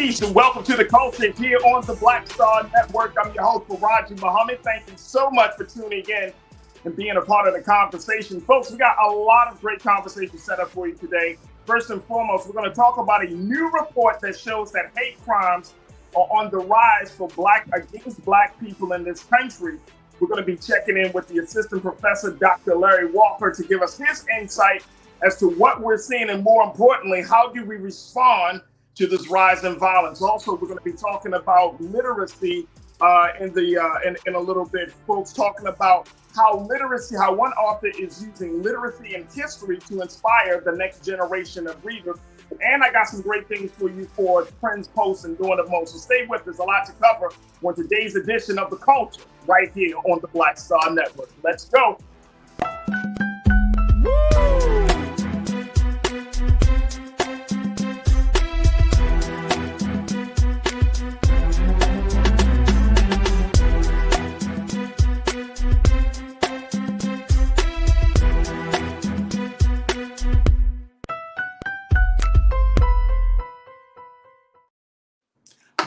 Peace and welcome to the culture here on the Black Star Network. I'm your host, Farajii. Thank you so much for tuning in and being a part of the conversation. Folks, we got a lot of great conversations set up for you today. First and foremost, we're going to talk about a new report that shows that hate crimes are on the rise for against black people in this country. We're going to be checking in with the assistant professor, Dr. Larry Walker, to give us his insight as to what we're seeing, and more importantly, how do we respond to this rise in violence. Also, we're going to be talking about literacy in a little bit. Folks, talking about how one author is using literacy and history to inspire the next generation of readers. And I got some great things for you for trends, posts, and doing the most. So stay with us. There's a lot to cover on today's edition of The Culture right here on the Black Star Network. Let's go.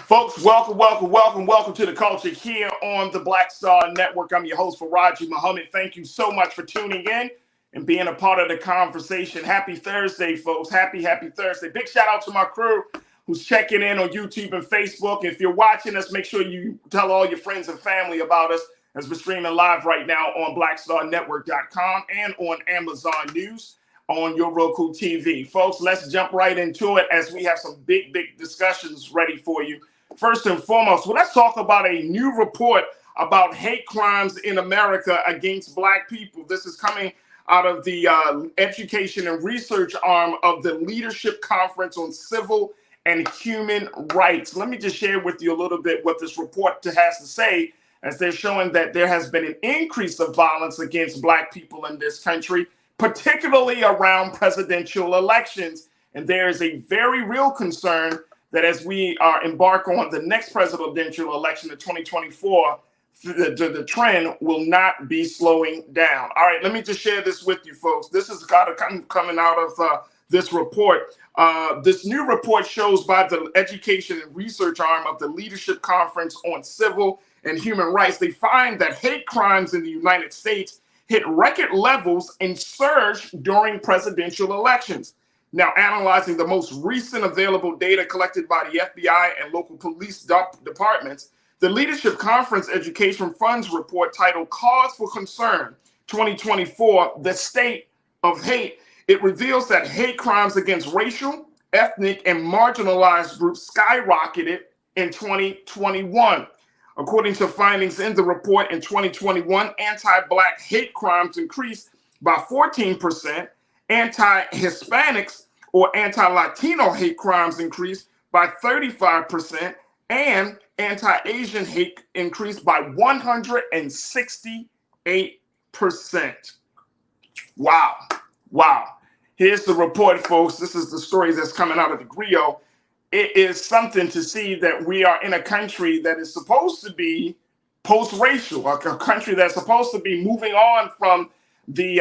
Folks, welcome to the culture here on the Black Star Network. I'm your host, Farajii. Thank you so much for tuning in and being a part of the conversation. Happy Thursday, folks. Happy Thursday. Big shout out to my crew who's checking in on YouTube and Facebook. If you're watching us, make sure you tell all your friends and family about us as we're streaming live right now on blackstarnetwork.com and on Amazon News on your Roku TV. Folks, let's jump right into it as we have some big discussions ready for you. First and foremost, let's talk about a new report about hate crimes in America against black people. This is coming out of the education and research arm of the Leadership Conference on Civil and Human Rights. Let me just share with you a little bit what this report has to say, as they're showing that there has been an increase of violence against black people in this country, particularly around presidential elections. And there is a very real concern that as we embark on the next presidential election of 2024, the trend will not be slowing down. All right, let me just share this with you, folks. This is coming out of this report. This new report shows by the Education and Research arm of the Leadership Conference on Civil and Human Rights. They find that hate crimes in the United States hit record levels and surged during presidential elections. Now, analyzing the most recent available data collected by the FBI and local police departments, the Leadership Conference Education Funds report titled Cause for Concern 2024, The State of Hate, it reveals that hate crimes against racial, ethnic, and marginalized groups skyrocketed in 2021. According to findings in the report, in 2021, anti-Black hate crimes increased by 14%, anti-Hispanics or anti-Latino hate crimes increased by 35%, and anti-Asian hate increased by 168%. Wow. Here's the report, folks. This is the story that's coming out of the GRIO. It is something to see that we are in a country that is supposed to be post-racial, a country that's supposed to be moving on from the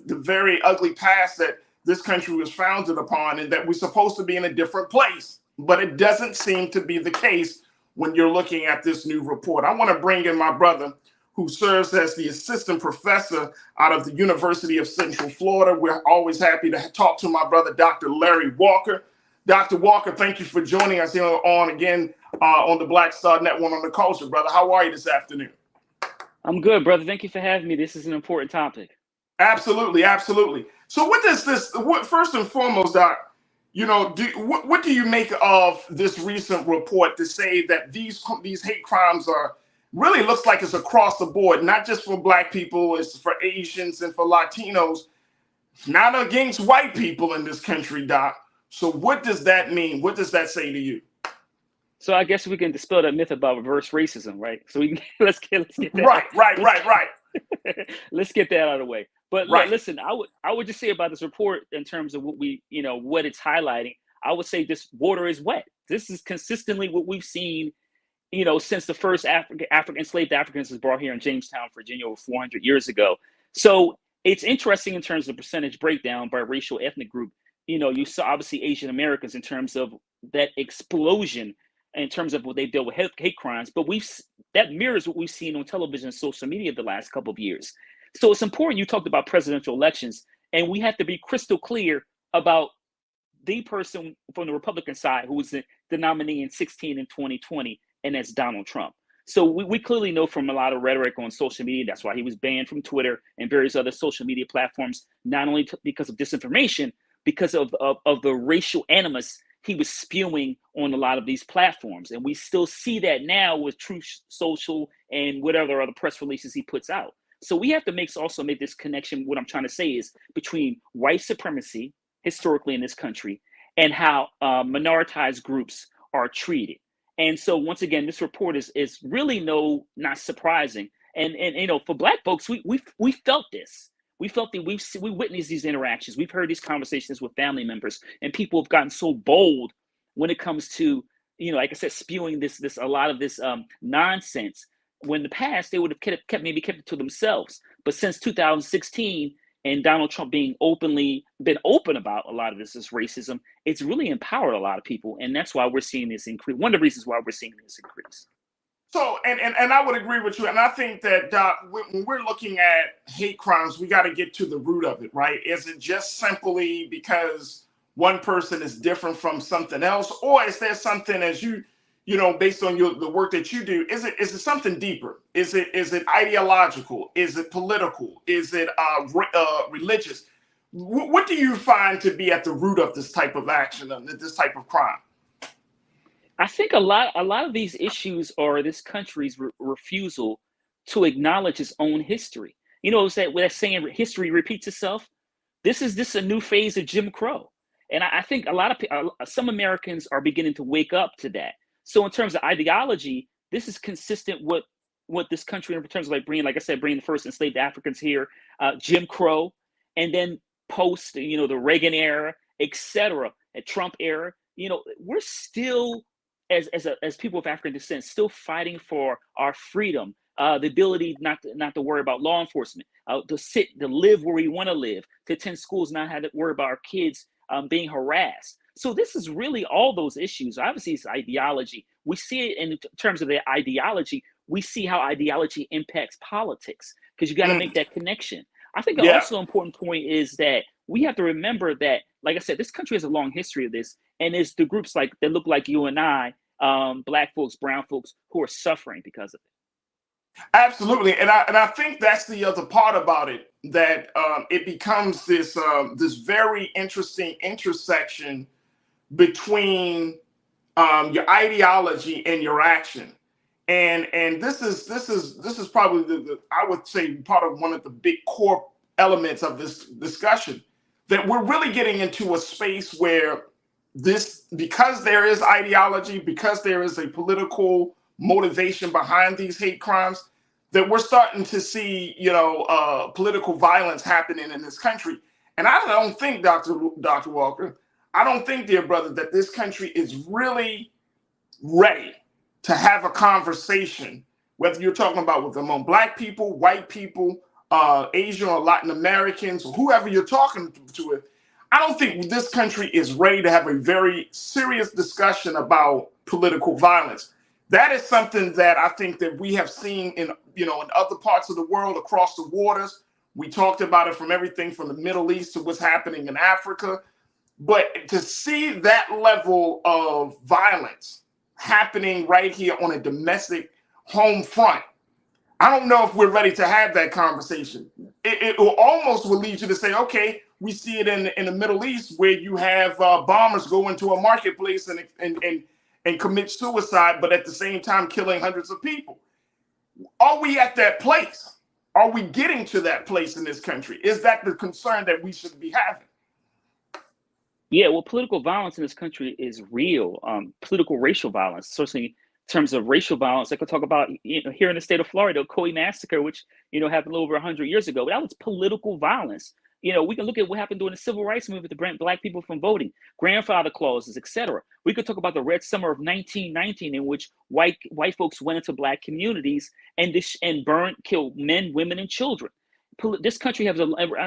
very ugly past that this country was founded upon, and that we're supposed to be in a different place. But it doesn't seem to be the case when you're looking at this new report. I want to bring in my brother, who serves as the assistant professor out of the University of Central Florida. We're always happy to talk to my brother, Dr. Larry Walker. Dr. Walker, thank you for joining us here on the Black Star Network on the Culture, brother. How are you this afternoon? I'm good, brother. Thank you for having me. This is an important topic. Absolutely. So what does this, first and foremost, Doc, what do you make of this recent report to say that these hate crimes are really looks like it's across the board, not just for black people, it's for Asians and for Latinos, not against white people in this country, Doc. So what does that mean? What does that say to you? So I guess we can dispel that myth about reverse racism, right? So we can, let's get that. Right. Let's get that out of the way. But listen, I would just say about this report in terms of what it's highlighting. I would say this water is wet. This is consistently what we've seen, since the first enslaved Africans was brought here in Jamestown, Virginia, over 400 years ago. So it's interesting in terms of percentage breakdown by racial ethnic group. You saw obviously Asian Americans in terms of that explosion in terms of what they deal with hate crimes, but that mirrors what we've seen on television and social media the last couple of years. So it's important. You talked about presidential elections, and we have to be crystal clear about the person from the Republican side who was the nominee in 16 and 2020, and that's Donald Trump. So we clearly know from a lot of rhetoric on social media, that's why he was banned from Twitter and various other social media platforms, not only because of disinformation, because of the racial animus he was spewing on a lot of these platforms. And we still see that now with Truth Social and whatever other press releases he puts out. So we have to also make this connection. What I'm trying to say is between white supremacy historically in this country and how minoritized groups are treated. And so once again, this report is really not surprising. And for Black folks, we felt this. We felt that we witnessed these interactions. We've heard these conversations with family members, and people have gotten so bold when it comes to, like I said, spewing a lot of this nonsense. When in the past they would have kept it to themselves. But since 2016 and Donald Trump been open about a lot of this racism, it's really empowered a lot of people, and that's why we're seeing this increase. One of the reasons why we're seeing this increase. So, and I would agree with you. And I think that, Doc, when we're looking at hate crimes, we got to get to the root of it, right? Is it just simply because one person is different from something else? Or is there something, as based on the work that you do, is it something deeper? Is it ideological? Is it political? Is it religious? What do you find to be at the root of this type of action, this type of crime? I think a lot of these issues are this country's refusal to acknowledge its own history. It's that saying, history repeats itself. This is a new phase of Jim Crow. And I think some Americans are beginning to wake up to that. So in terms of ideology, this is consistent with what this country, in terms of bringing the first enslaved Africans here, Jim Crow, and then post, the Reagan era, etc., the Trump era. We're still, as people of African descent, still fighting for our freedom, the ability not to worry about law enforcement, to live where we want to live, to attend schools, not have to worry about our kids being harassed. So this is really all those issues. Obviously, it's ideology. We see it in terms of the ideology. We see how ideology impacts politics, because you got to make that connection. I think also important point is that we have to remember that, like I said, this country has a long history of this, and it's the groups that look like you and I, Black folks, brown folks, who are suffering because of it. Absolutely, and I think that's the other part about it, that it becomes this very interesting intersection between your ideology and your action, and this is probably the I would say part of one of the big core elements of this discussion, that we're really getting into a space where because there is ideology, because there is a political motivation behind these hate crimes, that we're starting to see political violence happening in this country. And I don't think, Dr. Walker, I don't think, dear brother, that this country is really ready to have a conversation, whether you're talking about among Black people, white people, Asian or Latin Americans, or whoever you're talking to. I don't think this country is ready to have a very serious discussion about political violence. That is something that I think that we have seen in other parts of the world, across the waters. We talked about it from everything from the Middle East to what's happening in Africa. But to see that level of violence happening right here on a domestic home front, I don't know if we're ready to have that conversation. It almost will lead you to say, okay, we see it in the Middle East, where you have bombers go into a marketplace and commit suicide, but at the same time killing hundreds of people. Are we at that place? Are we getting to that place in this country? Is that the concern that we should be having? Yeah, well, political violence in this country is real. Political racial violence, certainly in terms of racial violence. I could talk about here in the state of Florida, the Coy massacre, which happened over 100 years ago. That was political violence. We can look at what happened during the civil rights movement to prevent Black people from voting, grandfather clauses, etc. We could talk about the Red Summer of 1919, in which white folks went into Black communities and killed men, women, and children. This country has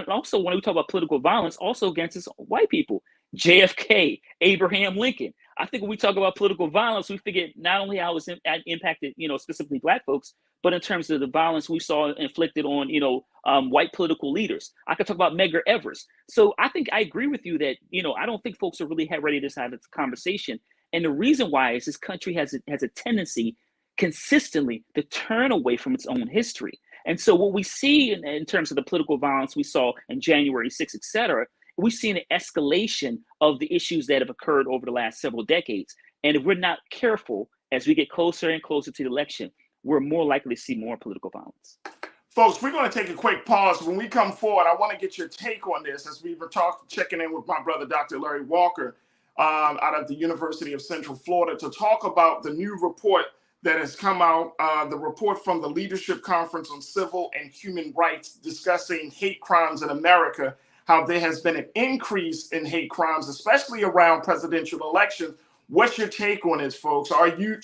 also, when we talk about political violence, also against its white people. JFK, Abraham Lincoln. I think when we talk about political violence, we forget not only how it's impacted, specifically Black folks, but in terms of the violence we saw inflicted on, white political leaders. I could talk about Medgar Evers. So I think I agree with you that, I don't think folks are really ready to have this conversation. And the reason why is this country has a tendency consistently to turn away from its own history. And so what we see in terms of the political violence we saw in January 6th, et cetera, we've seen an escalation of the issues that have occurred over the last several decades. And if we're not careful, as we get closer and closer to the election, we're more likely to see more political violence. Folks, we're going to take a quick pause. When we come forward, I want to get your take on this as we were checking in with my brother, Dr. Larry Walker, out of the University of Central Florida, to talk about the new report that has come out, the report from the Leadership Conference on Civil and Human Rights discussing hate crimes in America, how there has been an increase in hate crimes, especially around presidential elections. What's your take on this, folks? Are you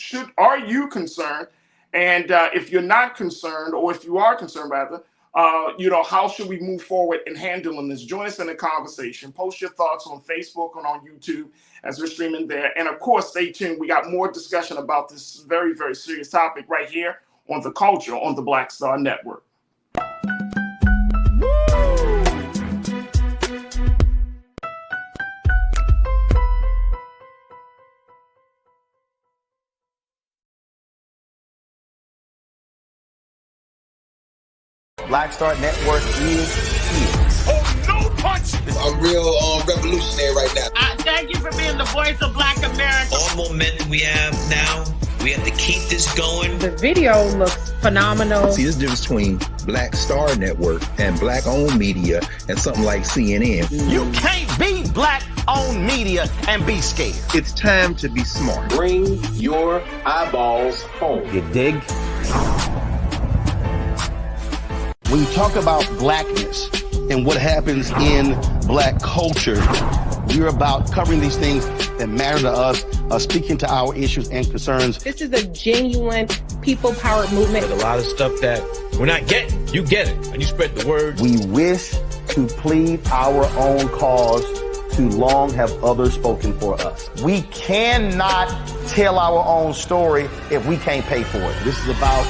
concerned? And if you're not concerned, or if you are concerned, rather, how should we move forward in handling this? Join us in the conversation. Post your thoughts on Facebook and on YouTube as we're streaming there. And of course, stay tuned. We got more discussion about this very, very serious topic right here on The Culture on the Black Star Network. Black Star Network is here. Oh, no punch! I'm real revolutionary right now. Thank you for being the voice of Black America. All momentum we have now, we have to keep this going. The video looks phenomenal. See, there's a difference between Black Star Network and Black-owned media and something like CNN. You can't be Black-owned media and be scared. It's time to be smart. Bring your eyeballs home. You dig? When you talk about blackness and what happens in Black culture, we're about covering these things that matter to us, speaking to our issues and concerns. This is a genuine people-powered movement. There's a lot of stuff that we're not getting. You get it, and you spread the word. We wish to plead our own cause. Too long have others spoken for us. We cannot tell our own story if we can't pay for it. This is about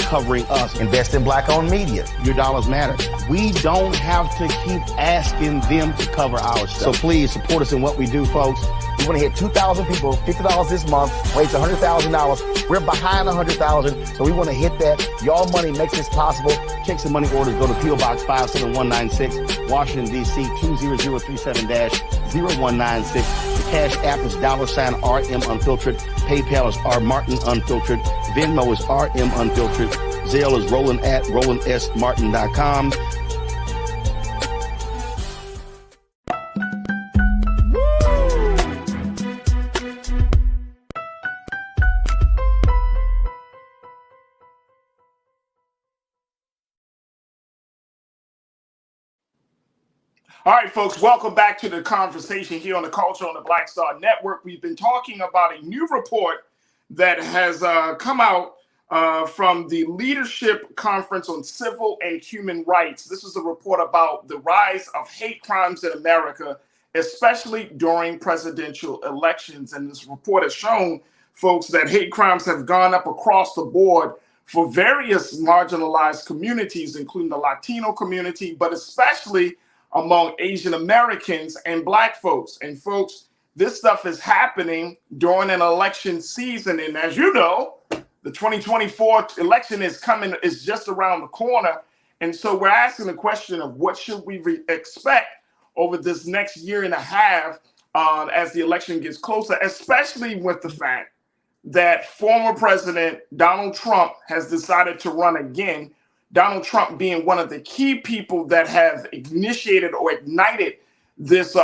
covering us. Invest in Black-owned media. Your dollars matter. We don't have to keep asking them to cover our stuff. So please support us in what we do, folks. We want to hit 2,000 people, $50 this month, raise $100,000. We're behind 100,000, so we want to hit that. Y'all money makes this possible. Checks and money orders go to P.O. Box 57196, Washington, D.C. 20037-0196. The Cash App is $RM Unfiltered. PayPal is R Martin Unfiltered. Venmo is RM Unfiltered. Zelle is Roland at RolandSMartin.com. All right, folks, welcome back to the conversation here on the Culture on the Black Star Network. We've been talking about a new report that has come out from the Leadership Conference on Civil and Human Rights. This is a report about the rise of hate crimes in America, especially during presidential elections. And this report has shown, folks, that hate crimes have gone up across the board for various marginalized communities, including the Latino community, but especially among Asian Americans and Black folks. And folks, this stuff is happening during an election season. And as you know, the 2024 election is just around the corner. And so we're asking the question of what should we expect over this next year and a half as the election gets closer, especially with the fact that former President Donald Trump has decided to run again. Donald Trump being one of the key people that have initiated or ignited this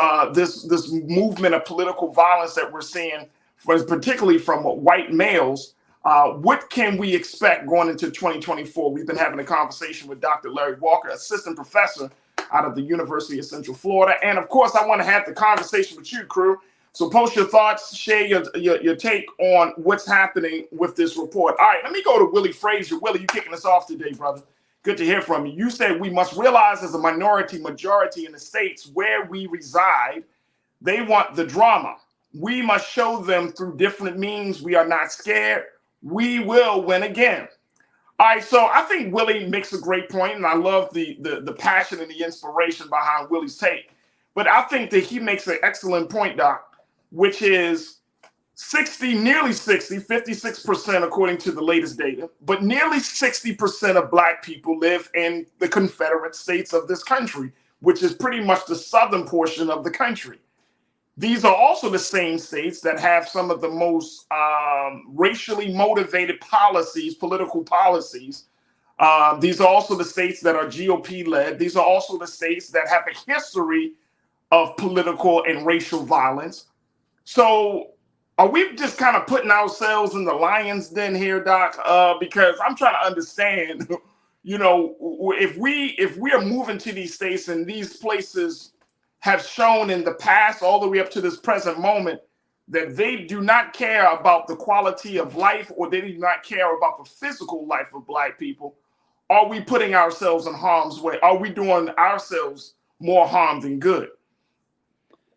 movement of political violence that we're seeing, particularly from white males. What can we expect going into 2024? We've been having a conversation with Dr. Larry Walker, assistant professor out of the University of Central Florida. And of course, I want to have the conversation with you, crew. So post your thoughts, share your take on what's happening with this report. All right, let me go to Willie Frazier. Willie, you kicking us off today, brother. Good to hear from you. You said we must realize as a majority in the states where we reside, they want the drama. We must show them through different means we are not scared. We will win again. All right, so I think Willie makes a great point, and I love the passion and the inspiration behind Willie's take. But I think that he makes an excellent point, Doc, which is 56% according to the latest data, but nearly 60% of Black people live in the Confederate States of this country, which is pretty much the southern portion of the country. These are also the same states that have some of the most racially motivated policies, political policies. These are also the states that are GOP led. These are also the states that have a history of political and racial violence. So are we just kind of putting ourselves in the lion's den here, Doc? Because I'm trying to understand, if we are moving to these states and these places have shown in the past all the way up to this present moment that they do not care about the quality of life, or they do not care about the physical life of Black people, are we putting ourselves in harm's way? Are we doing ourselves more harm than good?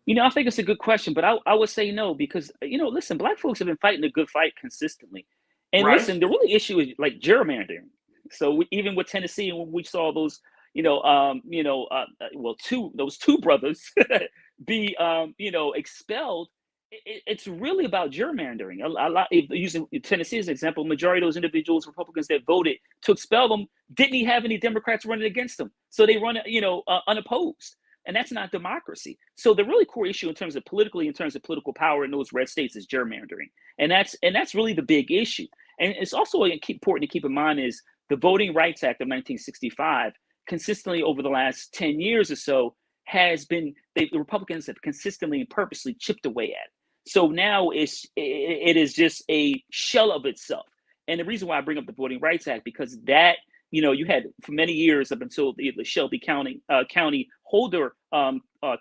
I think it's a good question, but I would say no, because, listen, Black folks have been fighting a good fight consistently. And right. Listen, the really issue is like gerrymandering. So even with Tennessee, and when we saw those, those two brothers be, expelled, it's really about gerrymandering. A lot, using Tennessee as an example, majority of those individuals, Republicans that voted to expel them, didn't have any Democrats running against them. So they run, unopposed. And that's not democracy. So the really core issue in terms of political power in those red states is gerrymandering. And that's really the big issue. And it's also important to keep in mind is the Voting Rights Act of 1965 consistently over the last 10 years or so has been, the Republicans have consistently and purposely chipped away at. So now it is just a shell of itself. And the reason why I bring up the Voting Rights Act, because that, you had for many years up until the Shelby County Holder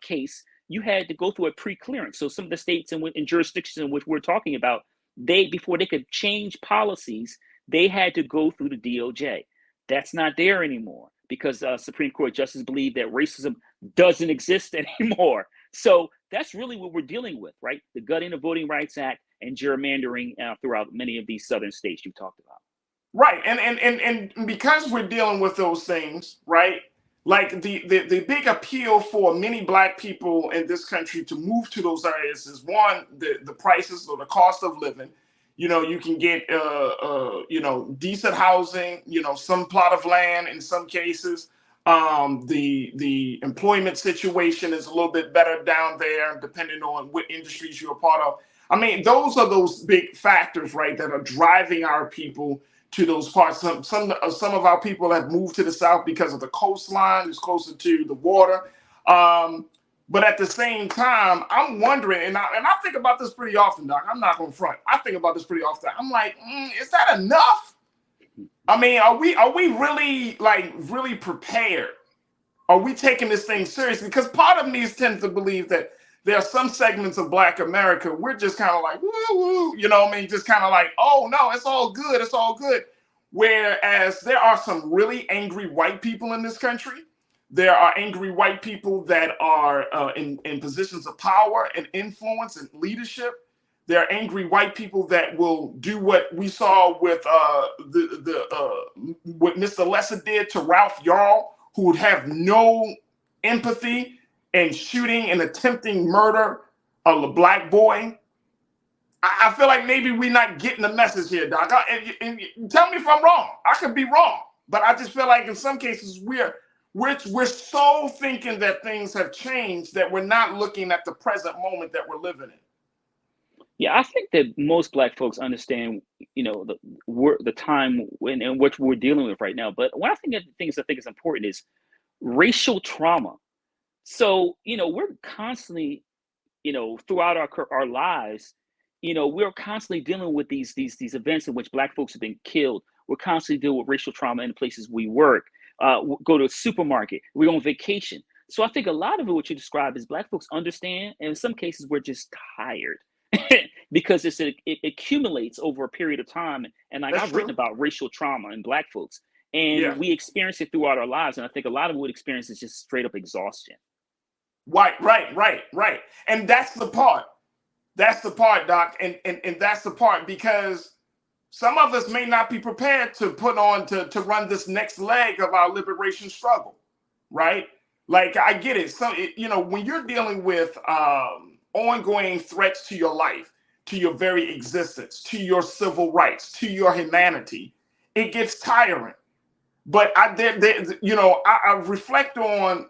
case, you had to go through a pre-clearance. So some of the states and jurisdictions in which we're talking about, before they could change policies, they had to go through the DOJ. That's not there anymore because Supreme Court justices believe that racism doesn't exist anymore. So that's really what we're dealing with, right? The gutting of Voting Rights Act and gerrymandering throughout many of these southern states you talked about. Right, and because we're dealing with those things, right? Like the big appeal for many Black people in this country to move to those areas is one, the prices or the cost of living. You can get decent housing, some plot of land in some cases. The employment situation is a little bit better down there, depending on what industries you're a part of. I mean, those are those big factors, right, that are driving our people to those parts. Some of our people have moved to the South because of the coastline. It's closer to the water. But at the same time, I'm wondering, and I think about this pretty often, Doc. I'm not going to front. I think about this pretty often. I'm like, is that enough? I mean, are we really prepared? Are we taking this thing seriously? Because part of me tends to believe that there are some segments of Black America, we're just kind of like, woo, woo, just kind of like, oh, no, it's all good. It's all good. Whereas there are some really angry white people in this country. There are angry white people that are in positions of power and influence and leadership. There are angry white people that will do what we saw with what Mr. Lesser did to Ralph Yarl, who would have no empathy and shooting and attempting murder of a Black boy. I feel like maybe we're not getting the message here, Doc. And tell me if I'm wrong. I could be wrong, but I just feel like in some cases we're so thinking that things have changed that we're not looking at the present moment that we're living in. Yeah, I think that most Black folks understand, the time in which we're dealing with right now. But one of the things I think is important is racial trauma. So, we're constantly, throughout our lives, we're constantly dealing with these events in which Black folks have been killed. We're constantly dealing with racial trauma in the places we work, go to a supermarket, we're on vacation. So I think a lot of it, what you describe is Black folks understand, and in some cases we're just tired because it accumulates over a period of time. And like I've written about racial trauma in Black folks, and we experience it throughout our lives. And I think a lot of what experience is just straight up exhaustion. Right. And that's the part. That's the part, Doc, and that's the part, because some of us may not be prepared to put on to run this next leg of our liberation struggle, right? Like, I get it. So, when you're dealing with ongoing threats to your life, to your very existence, to your civil rights, to your humanity, it gets tiring. But I reflect on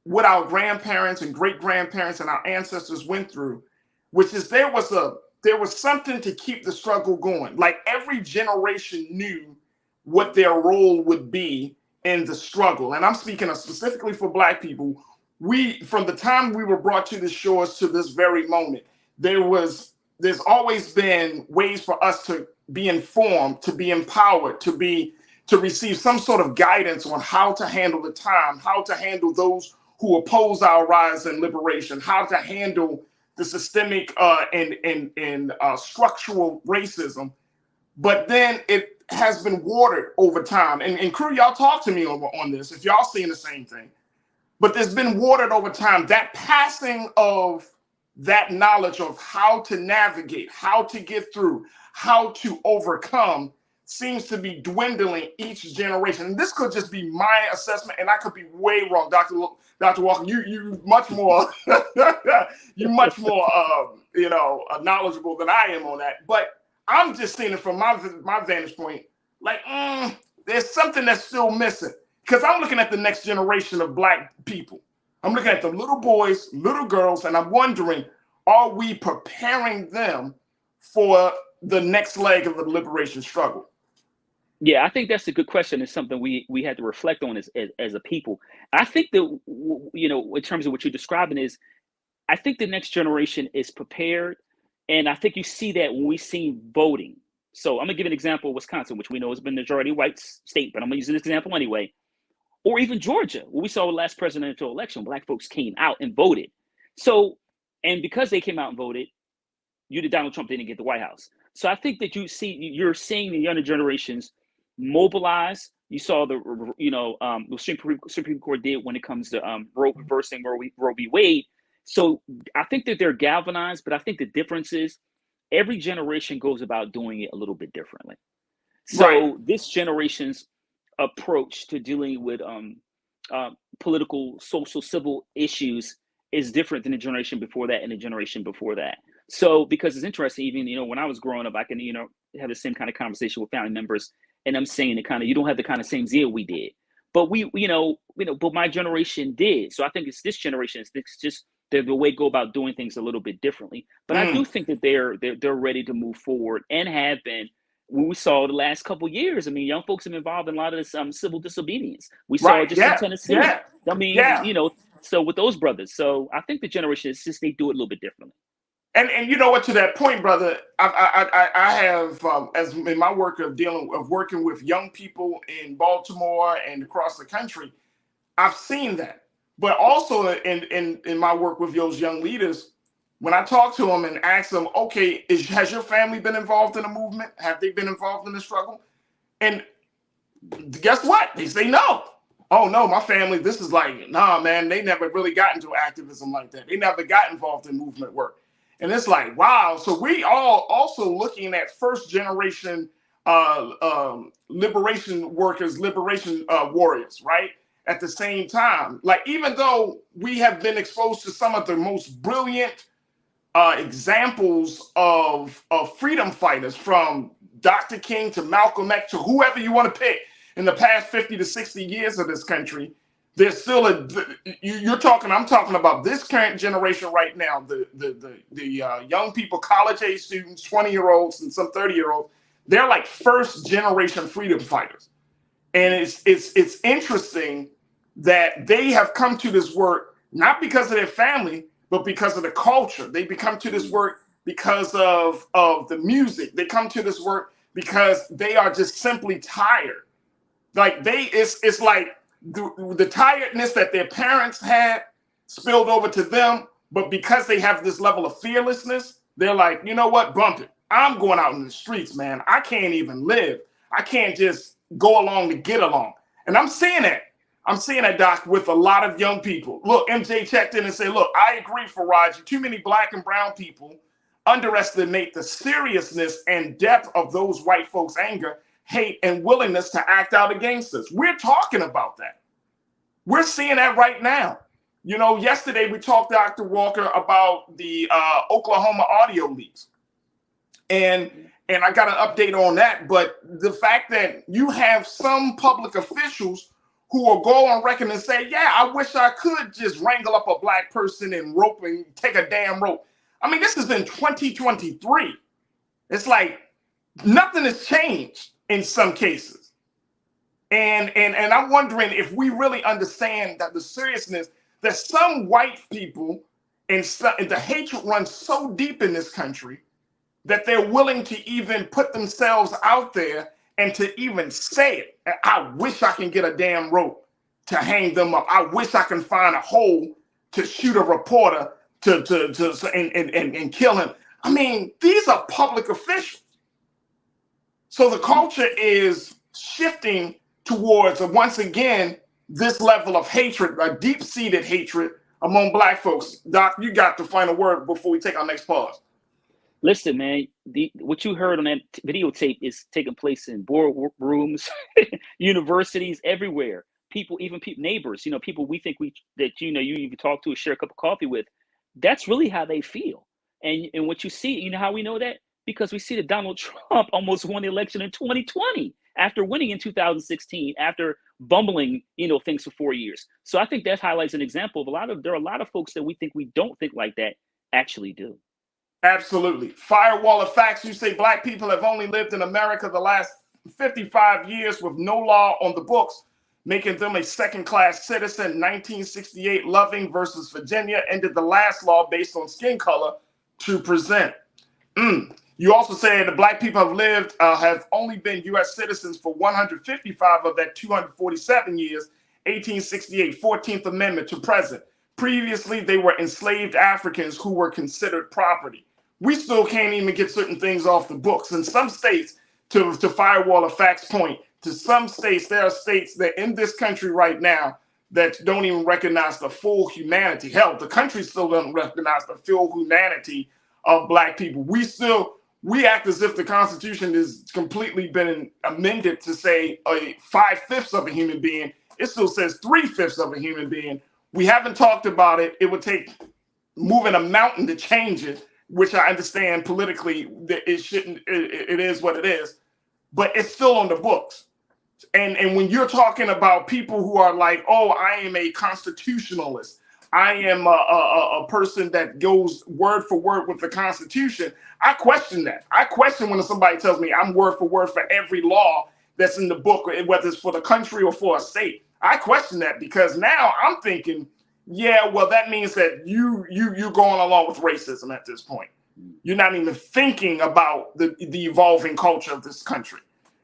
what our grandparents and great grandparents and our ancestors went through, which is there was something to keep the struggle going. Like, every generation knew what their role would be in the struggle. And I'm speaking specifically for Black people. From the time we were brought to the shores to this very moment, there's always been ways for us to be informed, to be empowered, to receive some sort of guidance on how to handle the time, how to handle those who oppose our rise and liberation, how to handle the systemic and structural racism. But then it has been watered over time. And crew, y'all talk to me on this if y'all seeing the same thing. But there's been watered over time. That passing of that knowledge of how to navigate, how to get through, how to overcome seems to be dwindling each generation. And this could just be my assessment, and I could be way wrong, Dr. Walker. You much more knowledgeable than I am on that. But I'm just seeing it from my vantage point. Like, there's something that's still missing, because I'm looking at the next generation of Black people. I'm looking at the little boys, little girls, and I'm wondering, are we preparing them for the next leg of the liberation struggle? Yeah, I think that's a good question. It's something we had to reflect on as a people. I think that, in terms of what you're describing is, I think the next generation is prepared. And I think you see that when we see voting. So I'm gonna give an example of Wisconsin, which we know has been a majority white state, but I'm gonna use this example anyway. Or even Georgia, what we saw with the last presidential election, Black folks came out and voted. So, and because they came out and voted, Donald Trump didn't get the White House. So I think that you're seeing the younger generations mobilize. You saw the Supreme Court did when it comes to reversing Roe v. Wade. So I think that they're galvanized, but I think the difference is every generation goes about doing it a little bit differently. So This generation's approach to dealing with political, social, civil issues is different than the generation before that and the generation before that. So because it's interesting, even, when I was growing up, I can, have the same kind of conversation with family members, and I'm saying you don't have the kind of same zeal we did, but but my generation did. So I think it's this generation, it's just the way to go about doing things a little bit differently. But I do think that they're ready to move forward and have been. When we saw the last couple of years, I mean, young folks have been involved in a lot of this civil disobedience. We saw it just in Tennessee. Yeah. I mean, so with those brothers. So I think the generation is just, they do it a little bit differently. And you know what, to that point, brother, I have, as in my work of working with young people in Baltimore and across the country, I've seen that. But also in my work with those young leaders, when I talk to them and ask them, okay, has your family been involved in the movement? Have they been involved in the struggle? And guess what? They say no. Oh, no, my family, this is like, nah, man, they never really got into activism like that. They never got involved in movement work. And it's like, wow. So we all also looking at first generation liberation workers, liberation warriors, right? At the same time, like, even though we have been exposed to some of the most brilliant examples of freedom fighters, from Dr. King to Malcolm X to whoever you want to pick in the past 50 to 60 years of this country, there's still I'm talking about this current generation right now, the young people, college age students, 20-year-olds and some 30-year-olds, they're like first generation freedom fighters. And it's interesting that they have come to this work not because of their family, but because of the culture. They become to this work because of the music. They come to this work because they are just simply tired. Like it's like the tiredness that their parents had spilled over to them, but because they have this level of fearlessness, they're like, you know what, bump it. I'm going out in the streets, man. I can't even live. I can't just go along to get along. And I'm seeing that. I'm seeing that, Doc, with a lot of young people. Look, MJ checked in and said, look, I agree, Farajii. Too many Black and brown people underestimate the seriousness and depth of those white folks' anger, hate, and willingness to act out against us. We're talking about that. We're seeing that right now. You know, yesterday we talked to Dr. Walker about the Oklahoma audio leaks. And I got an update on that. But the fact that you have some public officials who will go on record and say, yeah, I wish I could just wrangle up a black person and rope and take a damn rope. I mean, this is in 2023. It's like nothing has changed in some cases. And I'm wondering if we really understand that the seriousness that some white people and the hatred runs so deep in this country that they're willing to even put themselves out there and to even say it. I wish I can get a damn rope to hang them up. I wish I can find a hole to shoot a reporter and kill him. I mean, these are public officials. So the culture is shifting towards, once again, this level of hatred, a deep-seated hatred among black folks. Doc, you got the final word before we take our next pause. Listen, man, what you heard on that videotape is taking place in boardrooms, universities, everywhere. People, even neighbors, you know, people we think that you even talk to or share a cup of coffee with. That's really how they feel. And what you see, you know how we know that? Because we see that Donald Trump almost won the election in 2020 after winning in 2016, after bumbling, things for 4 years. So I think that highlights an example of there are a lot of folks that we don't think like that actually do. Absolutely. Firewall of facts. You say black people have only lived in America the last 55 years with no law on the books, making them a second-class citizen. 1968, Loving versus Virginia ended the last law based on skin color to present. You also say that black people have only been U.S. citizens for 155 of that 247 years, 1868, 14th Amendment to present. Previously, they were enslaved Africans who were considered property. We still can't even get certain things off the books. In some states, to Firewall of Facts point, to some states, there are states that in this country right now that don't even recognize the full humanity. Hell, the country still doesn't recognize the full humanity of black people. We act as if the Constitution has completely been amended to say 5/5 of a human being. It still says 3/5 of a human being. We haven't talked about it. It would take moving a mountain to change it, which I understand politically that it shouldn't. It is what it is, but it's still on the books. And when you're talking about people who are like, oh, I am a constitutionalist, I am a person that goes word for word with the Constitution, I question that. I question when somebody tells me I'm word for word for every law that's in the book, whether it's for the country or for a state. I question that because now I'm thinking, yeah, well, that means that you're going along with racism at this point. You're not even thinking about the evolving culture of this country.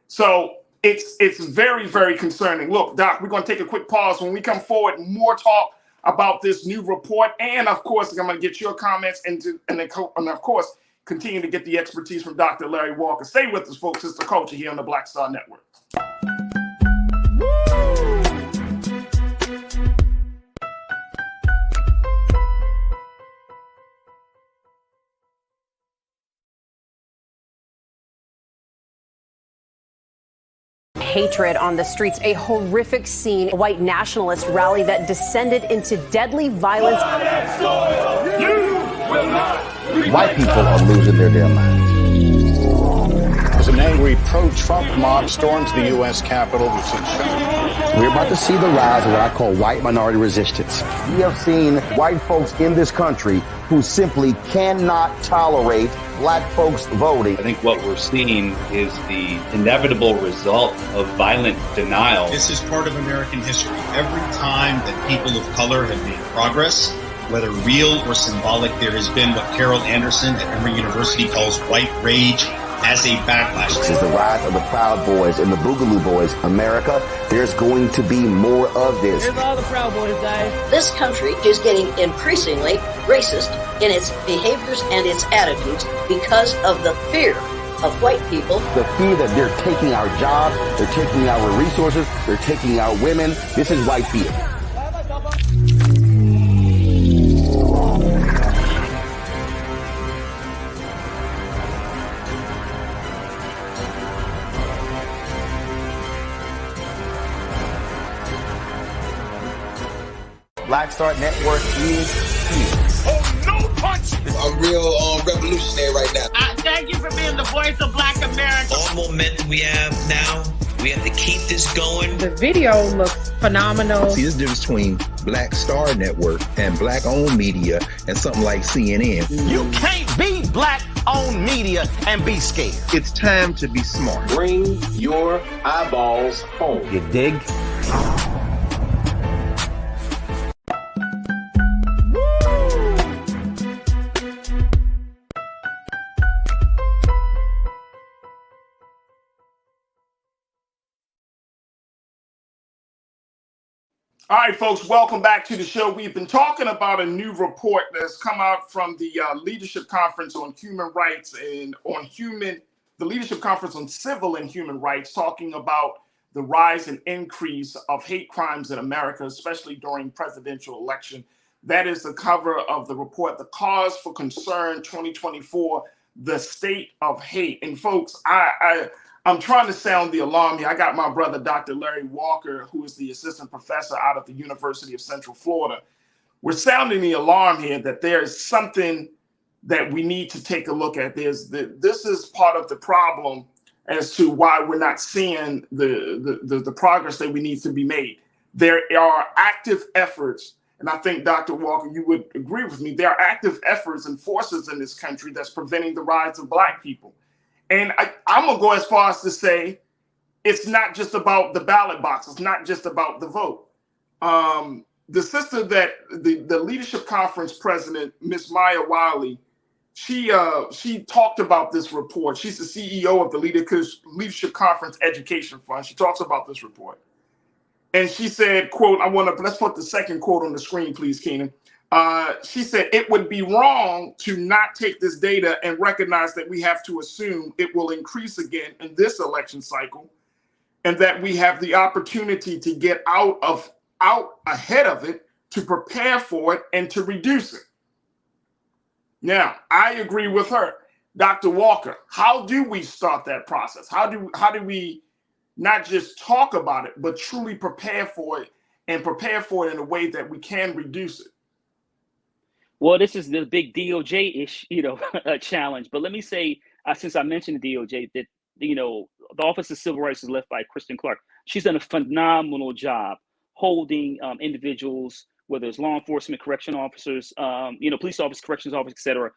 So it's very, very concerning. Look, Doc, we're going to take a quick pause. When we come forward, more talk about this new report. And of course, I'm going to get your comments and of course, continue to get the expertise from Dr. Larry Walker. Stay with us, folks. It's The Culture here on the Black Star Network. Hatred on the streets, a horrific scene, a white nationalist rally that descended into deadly violence. White people are losing their damn minds. As an angry pro-Trump mob storms the U.S. Capitol, we're about to see the rise of what I call white minority resistance. We have seen white folks in this country who simply cannot tolerate black folks voting. I think what we're seeing is the inevitable result of violent denial. This is part of American history. Every time that people of color have made progress, whether real or symbolic, there has been what Carol Anderson at Emory University calls white rage as a backlash. This is the rise of the Proud Boys and the Boogaloo Boys. America, there's going to be more of this. Here's all the Proud Boys, guys. This country is getting increasingly racist in its behaviors and its attitudes because of the fear of white people. The fear that they're taking our jobs, they're taking our resources, they're taking our women. This is white fear. Black Star Network is here. Oh, no punch! I'm real revolutionary right now. Thank you for being the voice of Black America. All momentum we have now, we have to keep this going. The video looks phenomenal. See, there's a difference between Black Star Network and black-owned media and something like CNN. You can't be black-owned media and be scared. It's time to be smart. Bring your eyeballs home. You dig? All right, folks, welcome back to the show. We've been talking about a new report that's come out from the Leadership Conference on Human Rights and the Leadership Conference on Civil and Human Rights, talking about the rise and increase of hate crimes in America, especially during presidential election. That is the cover of the report, The Cause for Concern 2024, The State of Hate. And folks, I'm trying to sound the alarm here. I got my brother, Dr. Larry Walker, who is the assistant professor out of the University of Central Florida. We're sounding the alarm here that there is something that we need to take a look at. This is part of the problem as to why we're not seeing the progress that we need to be made. There are active efforts, and I think, Dr. Walker, you would agree with me, there are active efforts and forces in this country that's preventing the rise of Black people. And I'm going to go as far as to say it's not just about the ballot box. It's not just about the vote. The sister that the Leadership Conference president, Miss Maya Wiley, she talked about this report. She's the CEO of the Leadership Conference Education Fund. She talks about this report. And she said, quote, let's put the second quote on the screen, please, Keenan. She said, it would be wrong to not take this data and recognize that we have to assume it will increase again in this election cycle, and that we have the opportunity to get out ahead of it, to prepare for it, and to reduce it. Now, I agree with her. Dr. Walker, how do we start that process? How do we not just talk about it, but truly prepare for it, and prepare for it in a way that we can reduce it? Well, this is the big DOJ-ish, challenge. But let me say, since I mentioned the DOJ, that, the Office of Civil Rights is led by Kristen Clark. She's done a phenomenal job holding individuals, whether it's law enforcement, correction officers, police officers, corrections officers, et cetera,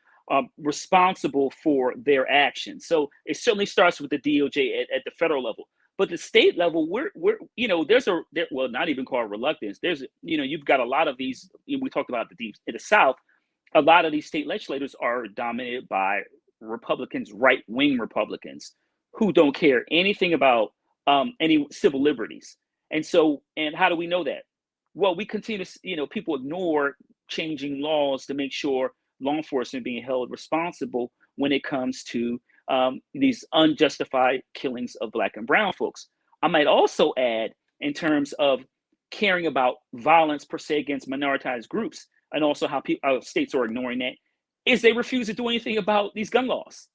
responsible for their actions. So it certainly starts with the DOJ at the federal level. But the state level, we're not even called reluctance. You've got a lot of these. We talked about in the South. A lot of these state legislators are dominated by Republicans, right-wing Republicans, who don't care anything about any civil liberties. And how do we know that? Well, we continue to, people ignore changing laws to make sure law enforcement being held responsible when it comes to these unjustified killings of Black and brown folks. I might also add, in terms of caring about violence per se against minoritized groups, and also how states are ignoring that, is they refuse to do anything about these gun laws,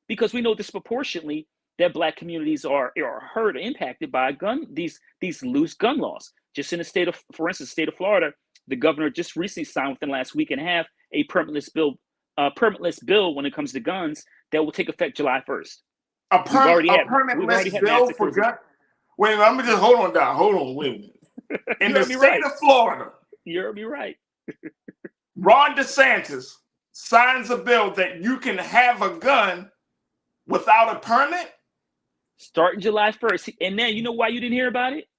because we know disproportionately that Black communities are hurt or impacted by these loose gun laws. Just in the state of, for instance, state of Florida, the governor just recently signed within the last week and a half a permitless bill when it comes to guns that will take effect July 1st. A permitless bill for guns? Wait a minute, let me just hold on, wait a minute. In the state of Florida, you heard me right. Ron DeSantis signs a bill that you can have a gun without a permit? Starting July 1st. And then you know why you didn't hear about it?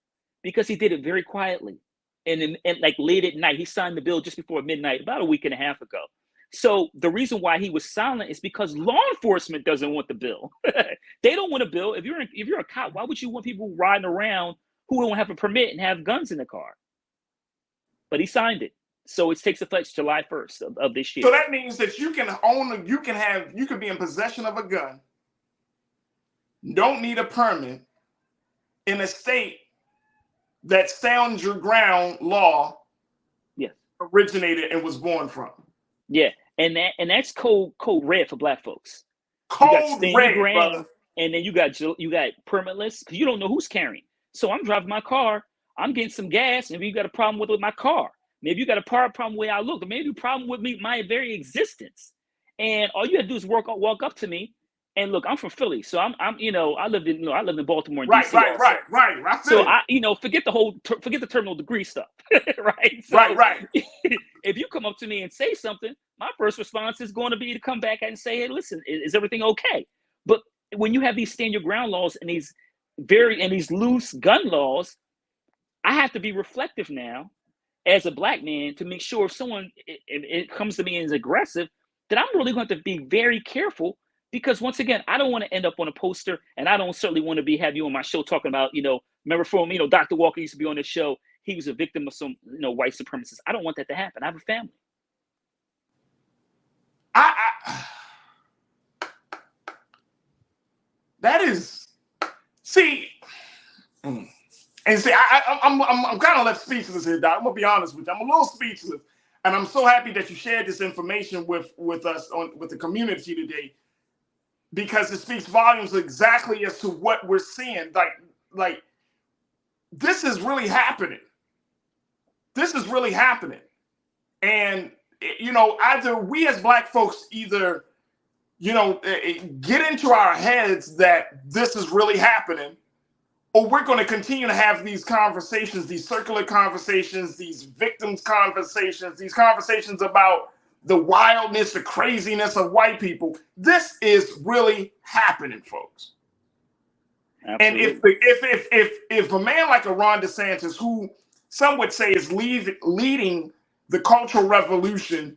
Because he did it very quietly. And like late at night, he signed the bill just before midnight, about a week and a half ago. So the reason why he was silent is because law enforcement doesn't want the bill. They don't want a bill. If you're a cop, why would you want people riding around who don't have a permit and have guns in the car? But he signed it. So it takes effect July 1st of this year. So that means that you can be in possession of a gun, don't need a permit, in a state that Stand Your Ground law originated and was born from. Yeah, and that's code red for Black folks. Code red, brother. And then you got permitless, because you don't know who's carrying. So I'm driving my car, I'm getting some gas, and you got a problem with my car. Maybe you got a problem with the way I look, or maybe a problem with me, my very existence. And all you have to do is walk up to me. And look, I'm from Philly, so I'm I lived in Baltimore and DC also. Right. So forget the terminal degree stuff, right? So right. If you come up to me and say something, my first response is going to be to come back and say, hey, listen, is everything okay? But when you have these stand your ground laws and these loose gun laws, I have to be reflective now as a black man to make sure if someone it comes to me and is aggressive, that I'm really going to be very careful. Because once again, I don't want to end up on a poster, and I don't certainly want to have you on my show talking about, remember from, Dr. Walker used to be on this show. He was a victim of some, white supremacists. I don't want that to happen. I have a family. That is, see, and see, I'm kind of left speechless here, Doc. I'm gonna be honest with you. I'm a little speechless, and I'm so happy that you shared this information with us with the community today. Because it speaks volumes exactly as to what we're seeing. Like this is really happening. This is really happening. And, either we as black folks get into our heads that this is really happening, or we're going to continue to have these conversations, these circular conversations, these victims conversations, these conversations about the wildness, the craziness of white people. This is really happening, folks. Absolutely. And if a man like a Ron DeSantis, who some would say is leading the cultural revolution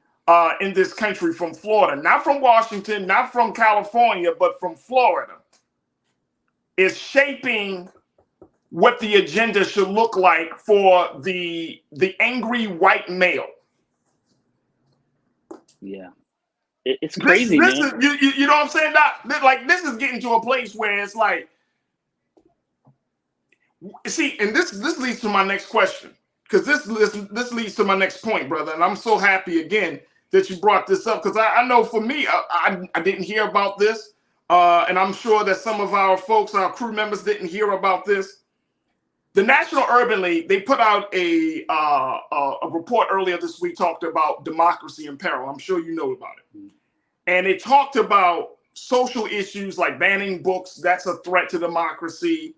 in this country from Florida, not from Washington, not from California, but from Florida, is shaping what the agenda should look like for the angry white male. Yeah, it's crazy, man. You know what I'm saying? Like, this is getting to a place where it's like, see, and this leads to my next question, because this leads to my next point, brother. And I'm so happy again that you brought this up, because I know for me, I didn't hear about this, and I'm sure that some of our folks, our crew members, didn't hear about this. The National Urban League, they put out a report earlier this week, talked about democracy in peril. I'm sure you know about it. And it talked about social issues like banning books, that's a threat to democracy.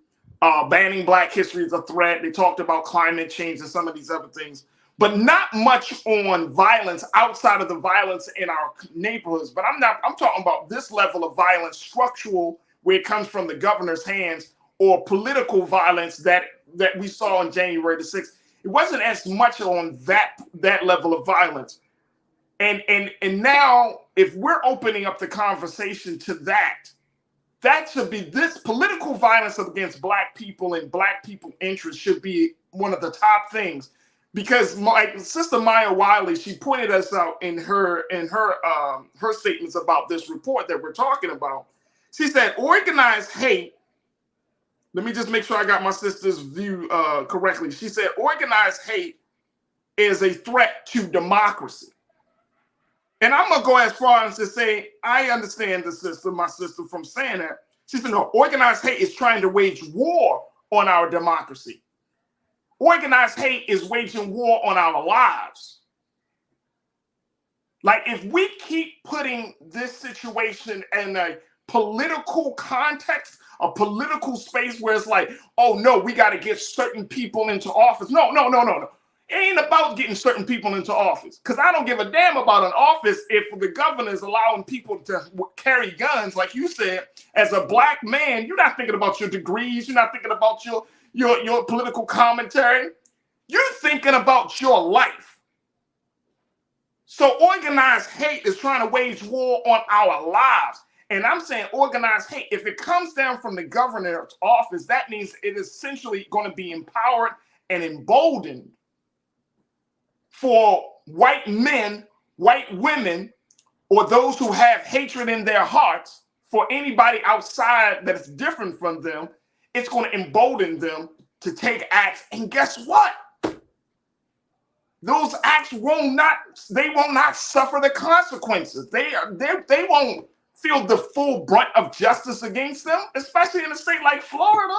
Banning Black history is a threat. They talked about climate change and some of these other things, but not much on violence outside of the violence in our neighborhoods. But I'm talking about this level of violence, structural, where it comes from the governor's hands, or political violence that we saw on January the 6th. It wasn't as much on that level of violence. And now, if we're opening up the conversation to that should be, this political violence against Black people and Black people interests should be one of the top things. Because my sister Maya Wiley, she pointed us out in her statements about this report that we're talking about. She said, organized hate. Let me just make sure I got my sister's view correctly. She said, organized hate is a threat to democracy. And I'm going to go as far as to say, I understand my sister from saying that. She said, no, organized hate is trying to wage war on our democracy. Organized hate is waging war on our lives. Like, if we keep putting this situation in a political context, a political space where it's like, oh no, we got to get certain people into office. No. It ain't about getting certain people into office, because I don't give a damn about an office if the governor is allowing people to carry guns. Like you said, as a Black man, you're not thinking about your degrees. You're not thinking about your political commentary. You're thinking about your life. So organized hate is trying to wage war on our lives. And I'm saying organized hate, if it comes down from the governor's office, that means it is essentially going to be empowered and emboldened for white men, white women, or those who have hatred in their hearts for anybody outside that is different from them. It's going to embolden them to take acts. And guess what? Those acts will not suffer the consequences. They won't feel the full brunt of justice against them, especially in a state like Florida.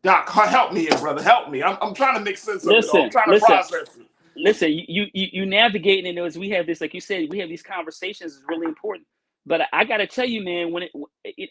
Doc, help me here, brother. Help me. I'm trying to make sense of it all. I'm trying to process it. Listen, you navigating it as we have this, like you said, we have these conversations is really important. But I got to tell you, man,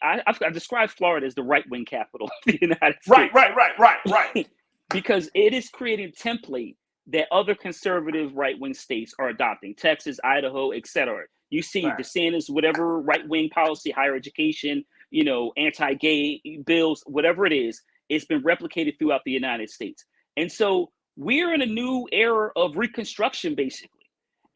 I describe Florida as the right-wing capital of the United States. Right. Because it is creating a template that other conservative right-wing states are adopting. Texas, Idaho, etc. You see DeSantis, whatever right-wing policy, higher education, anti-gay bills, whatever it is, it's been replicated throughout the United States. And so we're in a new era of reconstruction, basically.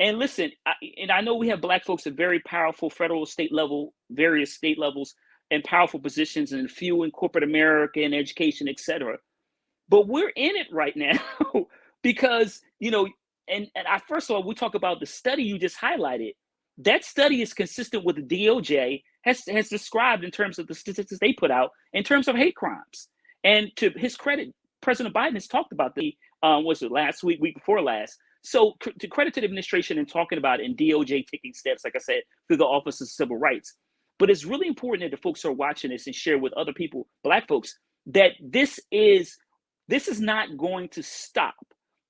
And listen, I know we have Black folks at very powerful federal, state level, various state levels, and powerful positions, and a few in corporate America and education, etc. But we're in it right now because, and I first of all, we talk about the study you just highlighted. That study is consistent with the DOJ has described in terms of the statistics they put out in terms of hate crimes. And to his credit, President Biden has talked about was it last week before last? So to credit to the administration in talking about it and DOJ taking steps, like I said, through the Office of Civil Rights. But it's really important that the folks who are watching this and share with other people, Black folks, that this is not going to stop,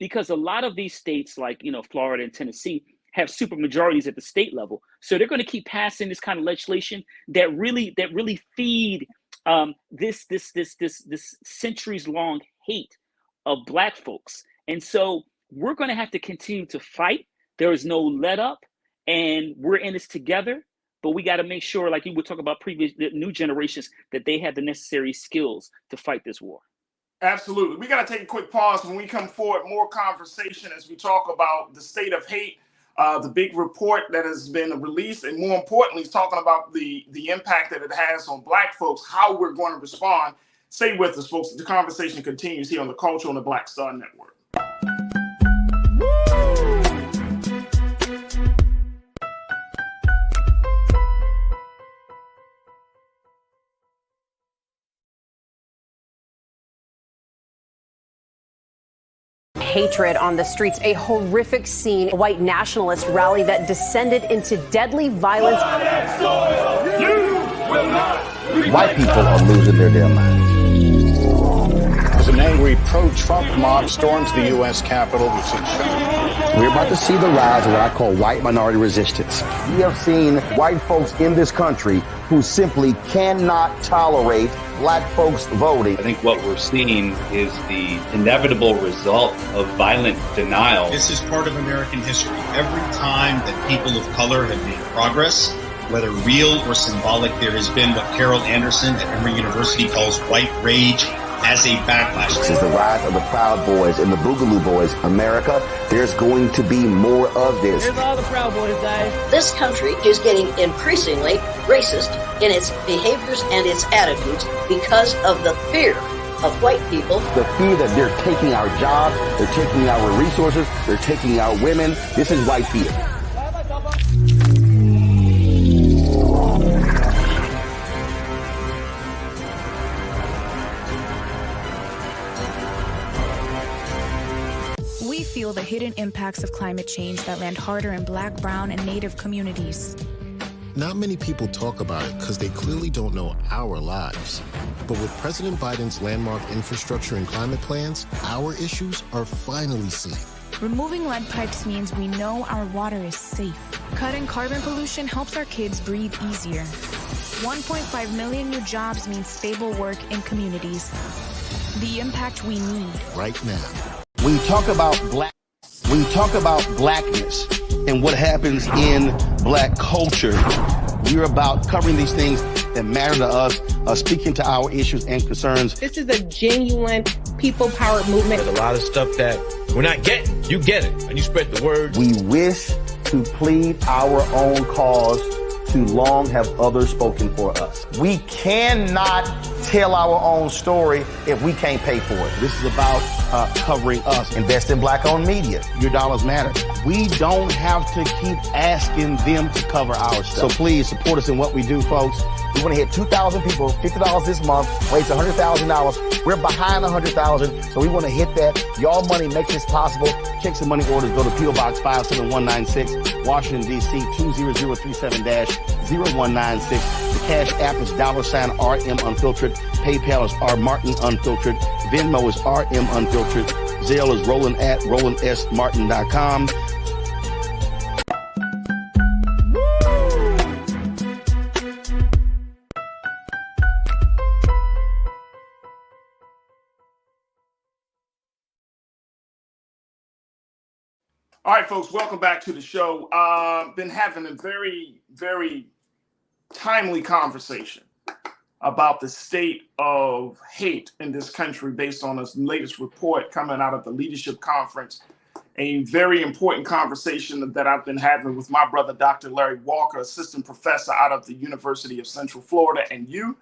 because a lot of these states like, Florida and Tennessee have super majorities at the state level. So they're going to keep passing this kind of legislation that really feed this centuries long hate of Black folks. And so we're going to have to continue to fight. There is no let up, and we're in this together. But we got to make sure, like you would talk about the new generations, that they have the necessary skills to fight this war. Absolutely. We got to take a quick pause. When we come forward, more conversation as we talk about the state of hate, the big report that has been released, and more importantly, talking about the impact that it has on Black folks, how we're going to respond. Stay with us, folks. The conversation continues here on the Culture on the Black Star Network. Hatred on the streets, a horrific scene, a white nationalist rally that descended into deadly violence. White people are losing their damn minds. As an angry pro-Trump mob storms the U.S. Capitol, we're about to see the rise of what I call white minority resistance. We have seen white folks in this country who simply cannot tolerate Black folks voting. I think what we're seeing is the inevitable result of violent denial. This is part of American history. Every time that people of color have made progress, whether real or symbolic, there has been what Carol Anderson at Emory University calls white rage as a backlash. This is the rise of the Proud Boys and the Boogaloo Boys. America, there's going to be more of this. Here's all the Proud Boys, guys. This country is getting increasingly racist in its behaviors and its attitudes because of the fear of white people. The fear that they're taking our jobs, they're taking our resources, they're taking our women. This is white fear. We feel the hidden impacts of climate change that land harder in Black, Brown, and Native communities. Not many people talk about it because they clearly don't know our lives. But with President Biden's landmark infrastructure and climate plans, our issues are finally seen. Removing lead pipes means we know our water is safe. Cutting carbon pollution helps our kids breathe easier. 1.5 million new jobs means stable work in communities. The impact we need right now. When you talk about blackness and what happens in Black culture, we're about covering these things that matter to us, speaking to our issues and concerns. This is a genuine people-powered movement. There's a lot of stuff that we're not getting. You get it, and you spread the word. We wish to plead our own cause. Too long have others spoken for us. We cannot tell our own story if we can't pay for it. This is about covering us. Invest in Black-owned media. Your dollars matter. We don't have to keep asking them to cover our stuff. So please support us in what we do, folks. We want to hit 2,000 people, $50 this month, raise $100,000. We're behind 100,000, so we want to hit that. Y'all money makes this possible. Check some money orders. Go to P.O. Box 57196, Washington, D.C. 20037-0196. Cash App is $RM Unfiltered. PayPal is R Martin Unfiltered. Venmo is RM Unfiltered. Zelle is Roland at RolandSMartin.com. All right, folks, welcome back to the show. Been having a very, very timely conversation about the state of hate in this country based on this latest report coming out of the Leadership Conference. A very important conversation that I've been having with my brother, Dr. Larry Walker, assistant professor out of the University of Central Florida, and you.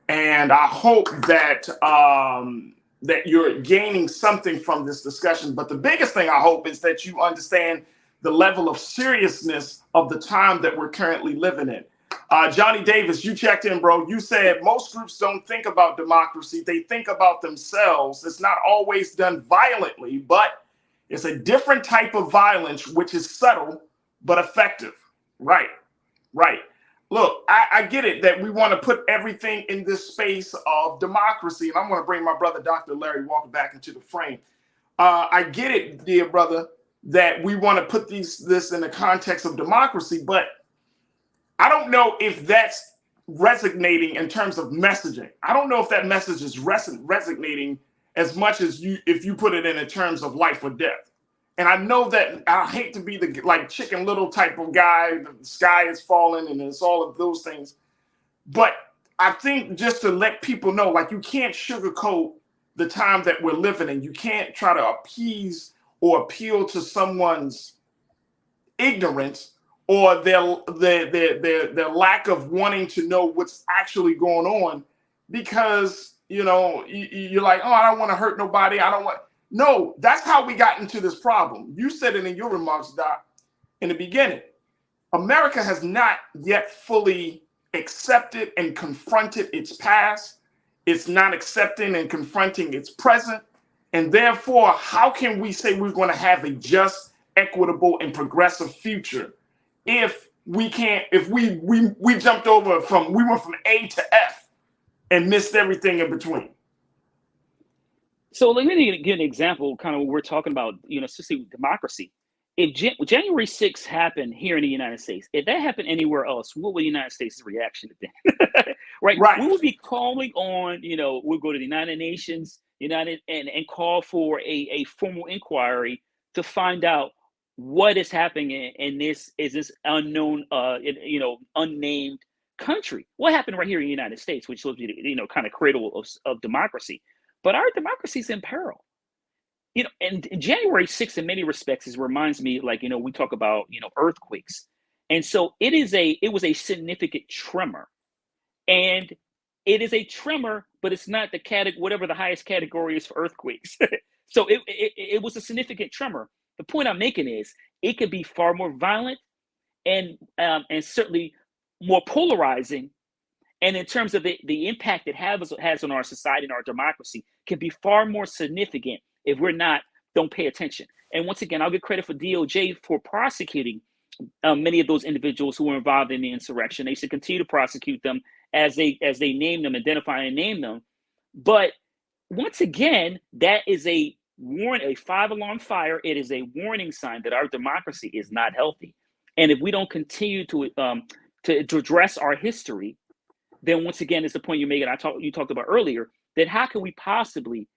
And I hope that that you're gaining something from this discussion. But the biggest thing I hope is that you understand the level of seriousness of the time that we're currently living in. Johnny Davis, you checked in, bro. You said most groups don't think about democracy. They think about themselves. It's not always done violently, but it's a different type of violence, which is subtle but effective. Right, right. Look, I get it that we want to put everything in this space of democracy, and I'm going to bring my brother, Dr. Larry Walker, back into the frame. I get it, dear brother, that we want to put this in the context of democracy, but I don't know if that's resonating in terms of messaging. I don't know if that message is resonating as much as if you put it in terms of life or death. And I know that I hate to be the like Chicken Little type of guy, the sky is falling and it's all of those things. But I think just to let people know, like, you can't sugarcoat the time that we're living in. You can't try to appease or appeal to someone's ignorance or their lack of wanting to know what's actually going on, because, you know, you're like, oh, I don't want to hurt nobody. I don't want. No, that's how we got into this problem. You said it in your remarks, Doc, in the beginning. America has not yet fully accepted and confronted its past. It's not accepting and confronting its present. And therefore, how can we say we're going to have a just, equitable, and progressive future if we can't, if we jumped over we went from A to F and missed everything in between? So let me give an example, kind of what we're talking about, you know, especially with democracy. If January 6th happened here in the United States, if that happened anywhere else, what would the United States' reaction have been? Right? We would be calling on, you know, we'll go to the United Nations, and call for a formal inquiry to find out what is happening in this unknown, unnamed country. What happened right here in the United States, which was, you know, kind of cradle of democracy. But our democracy is in peril. You know, and January 6th, in many respects, reminds me, like, you know, we talk about, you know, earthquakes. And so it was a significant tremor. And it is a tremor, but it's not the whatever the highest category is for earthquakes. So it was a significant tremor. The point I'm making is it could be far more violent and certainly more polarizing. And in terms of the impact it has on our society and our democracy, can be far more significant if don't pay attention. And once again, I'll give credit for DOJ for prosecuting many of those individuals who were involved in the insurrection. They should continue to prosecute them as they name them, identify and name them. But once again, that is a 5-alarm fire. It is a warning sign that our democracy is not healthy. And if we don't continue to address our history, then once again, it's the point you made, and you talked about earlier, that how can we possibly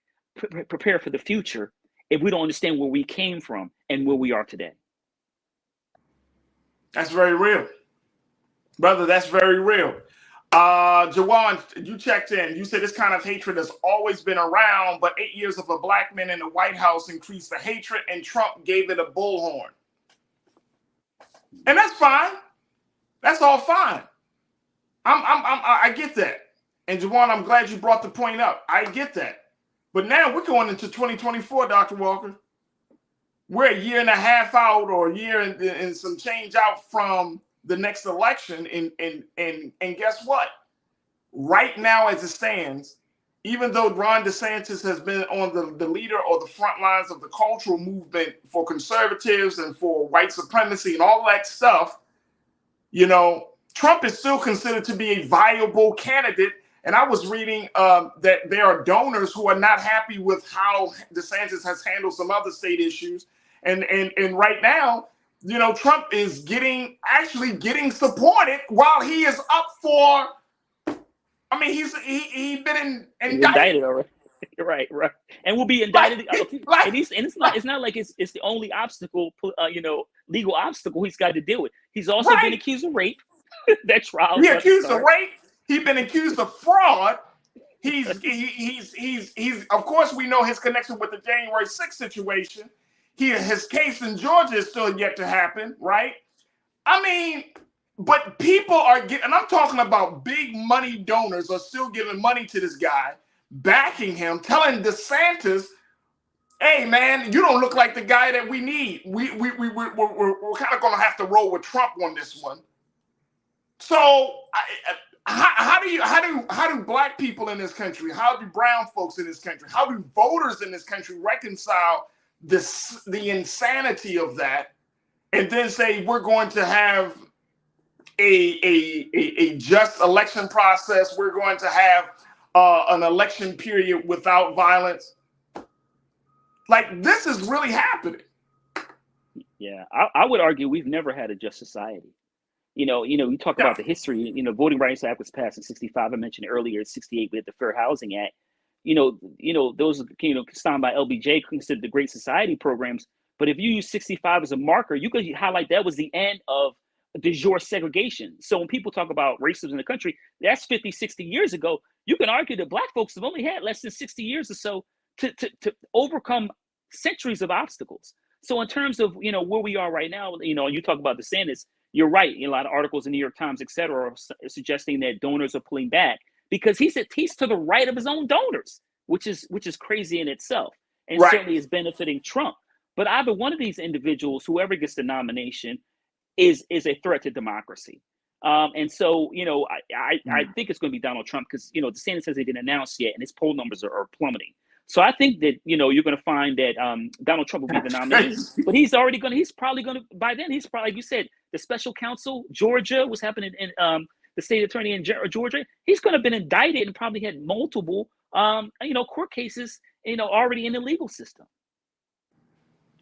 prepare for the future if we don't understand where we came from and where we are today? That's very real. Brother, that's very real. Jawan, you checked in. You said this kind of hatred has always been around, but 8 years of a black man in the White House increased the hatred, and Trump gave it a bullhorn. And that's fine. That's all fine. I get that. And Jawan, I'm glad you brought the point up. I get that. But now we're going into 2024, Dr. Walker. We're a year and a half out, or a year and some change out from the next election. And guess what? Right now, as it stands, even though Ron DeSantis has been on the leader or the front lines of the cultural movement for conservatives and for white supremacy and all that stuff, you know, Trump is still considered to be a viable candidate. And I was reading that there are donors who are not happy with how DeSantis has handled some other state issues. And right now, you know, Trump is actually getting supported while he is up for. I mean, he's been indicted already. Right, and will be indicted. And it's not like it's the only obstacle, legal obstacle he's got to deal with. He's also been accused of rape. That trial. He accused of rape. He's been accused of fraud. He's of course we know his connection with the January 6th situation. His case in Georgia is still yet to happen, right? I mean, but people are getting, and I'm talking about big money donors are still giving money to this guy, backing him, telling DeSantis, hey man, you don't look like the guy that we need. We're kind of gonna have to roll with Trump on this one. So how do black people in this country, how do brown folks in this country, how do voters in this country reconcile the insanity of that, and then say we're going to have a just election process, we're going to have an election period without violence? Like, this is really happening. Yeah, I would argue we've never had a just society. You talk about the history. Voting Rights Act was passed in '65. I mentioned earlier, in '68 we had the Fair Housing Act. Those signed by LBJ considered the Great Society programs. But if you use 65 as a marker, you could highlight that was the end of de jure segregation. So when people talk about racism in the country, that's 50, 60 years ago. You can argue that black folks have only had less than 60 years or so to overcome centuries of obstacles. So in terms of, where we are right now, you talk about DeSantis, you're right. A lot of articles in New York Times, et cetera, are suggesting that donors are pulling back because he's to the right of his own donors, which is crazy in itself, and certainly is benefiting Trump. But either one of these individuals, whoever gets the nomination, is a threat to democracy. And so, I think it's going to be Donald Trump because, DeSantis hasn't been announced yet and his poll numbers are plummeting. So I think that, you're going to find that Donald Trump will be the nominee, but he's probably going to, by then, he's probably, like you said, the special counsel, Georgia, was happening in the state attorney in Georgia. He's going to have been indicted and probably had multiple, court cases, already in the legal system.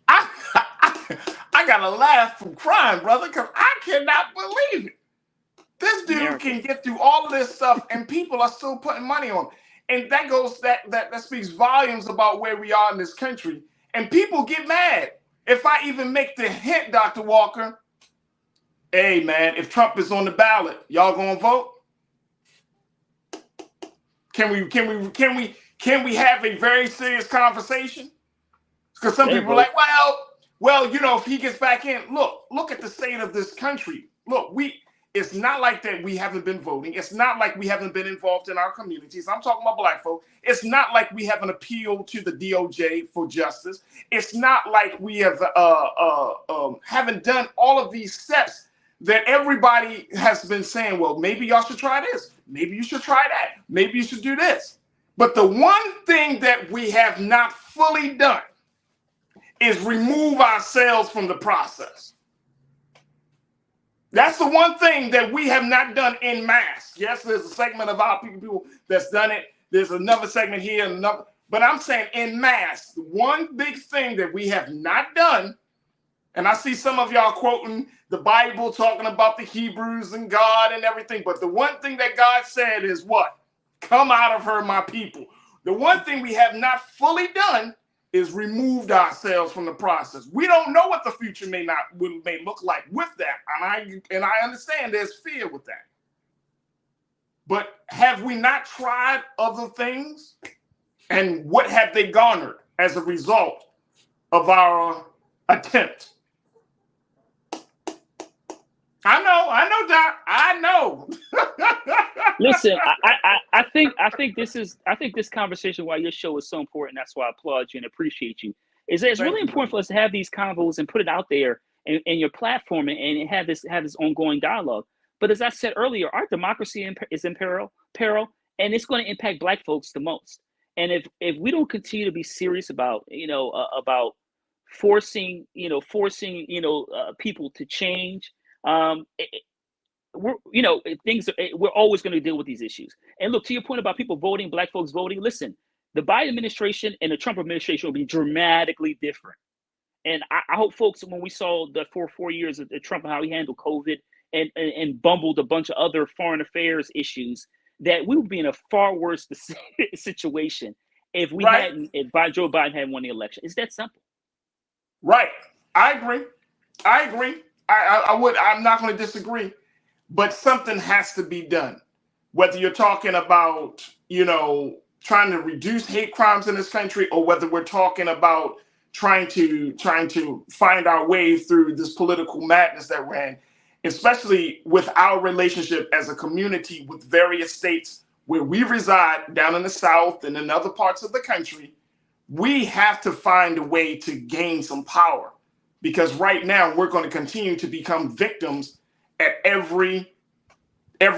I got to laugh from crying, brother, because I cannot believe it. This dude can get through all of this stuff and people are still putting money on it. And that speaks volumes about where we are in this country. And people get mad. If I even make the hint, Dr. Walker, hey man, if Trump is on the ballot, y'all gonna vote? Can we have a very serious conversation? Because some people are like, well, if he gets back in, look at the state of this country. Look, it's not like that we haven't been voting. It's not like we haven't been involved in our communities. I'm talking about black folk. It's not like we haven't appealed to the DOJ for justice. It's not like we have haven't done all of these steps that everybody has been saying, well, maybe y'all should try this. Maybe you should try that. Maybe you should do this. But the one thing that we have not fully done is remove ourselves from the process. That's the one thing that we have not done en masse. Yes, there's a segment of our people that's done it. There's another segment here, another. But I'm saying en masse, the one big thing that we have not done, and I see some of y'all quoting the Bible, talking about the Hebrews and God and everything. But the one thing that God said is what? Come out of her, my people. The one thing we have not fully done is removed ourselves from the process. We don't know what the future may look like with that. And I understand there's fear with that. But have we not tried other things? And what have they garnered as a result of our attempt? I know, Doc. I know. Listen, I think this conversation, why your show is so important, that's why I applaud you and appreciate you. It's really important for us to have these convos and put it out there in your platform and have this ongoing dialogue. But as I said earlier, our democracy is in peril, and it's going to impact Black folks the most. And if we don't continue to be serious about forcing people to change, we're always going to deal with these issues. And look, to your point about people voting, black folks voting, listen, the Biden administration and the Trump administration will be dramatically different. And I hope folks, when we saw the 4 years of Trump and how he handled COVID and bumbled a bunch of other foreign affairs issues, that we would be in a far worse situation if Joe Biden hadn't won the election. It's that simple. Right. I agree. I'm not going to disagree, but something has to be done. Whether you're talking about, trying to reduce hate crimes in this country, or whether we're talking about trying to find our way through this political madness that we're in, especially with our relationship as a community with various states where we reside down in the South and in other parts of the country, we have to find a way to gain some power, because right now we're going to continue to become victims at every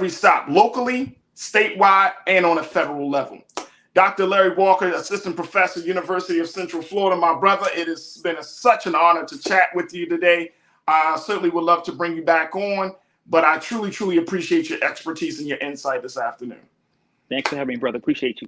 stop, locally, statewide, and on a federal level. Dr. Larry Walker, Assistant Professor, University of Central Florida, my brother, it has been such an honor to chat with you today. I certainly would love to bring you back on, but I truly, truly appreciate your expertise and your insight this afternoon. Thanks for having me, brother. Appreciate you.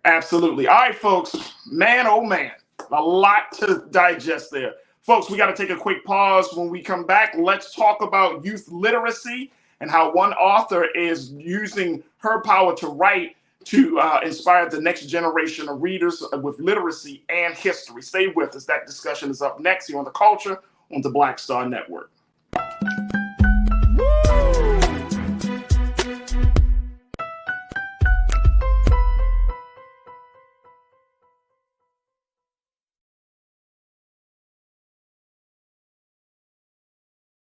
Absolutely. All right, folks, man, oh man, a lot to digest there. Folks, we got to take a quick pause. When we come back, let's talk about youth literacy and how one author is using her power to write to inspire the next generation of readers with literacy and history. Stay with us. That discussion is up next here on The Culture on the Black Star Network.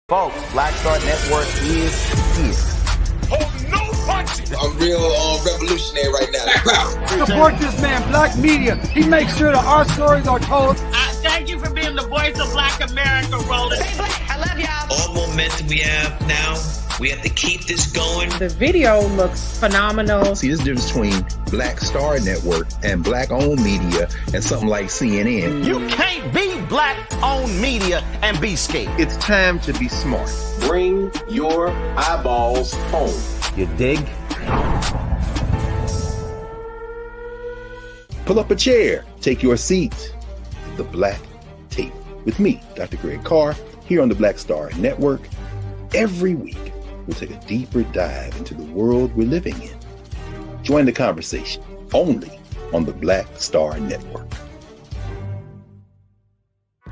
Folks, Black Star Network is here. Oh, no punches! I'm real revolutionary right now. Support this man, Black Media. He makes sure that our stories are told. Thank you for being the voice of Black America, Roland. Stay black. I love y'all. All momentum we have now, we have to keep this going. The video looks phenomenal. See, there's a difference between Black Star Network and black-owned media and something like CNN. You can't be black-owned media and be scared. It's time to be smart. Bring your eyeballs home. You dig? Pull up a chair. Take your seat. The Black Tape with me, Dr. Greg Carr, here on the Black Star Network. Every week, we'll take a deeper dive into the world we're living in. Join the conversation only on the Black Star Network.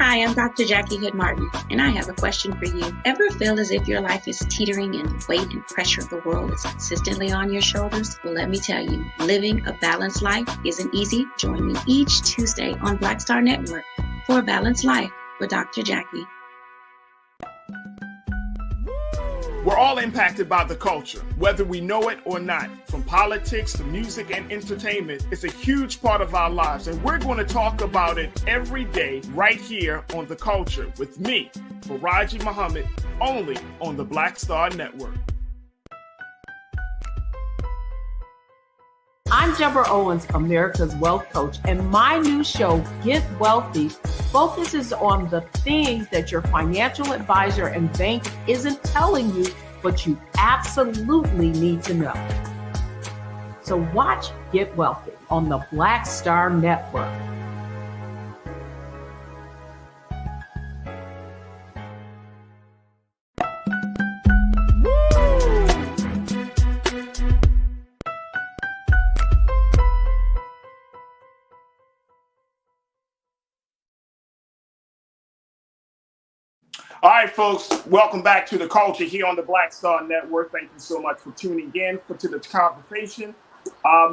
Hi, I'm Dr. Jackie Hood Martin, and I have a question for you. Ever feel as if your life is teetering and the weight and pressure of the world is consistently on your shoulders? Well, let me tell you, living a balanced life isn't easy. Join me each Tuesday on Black Star Network for A Balanced Life with Dr. Jackie. We're all impacted by the culture, whether we know it or not. From politics to music and entertainment, it's a huge part of our lives, and we're going to talk about it every day right here on The Culture with me, Farajii Muhammad, only on the Black Star Network. I'm Deborah Owens, America's Wealth Coach, and my new show, Get Wealthy, focuses on the things that your financial advisor and bank isn't telling you, but you absolutely need to know. So watch Get Wealthy on the Black Star Network. All right, folks, welcome back to The Culture here on the Black Star Network. Thank you so much for tuning in to the conversation.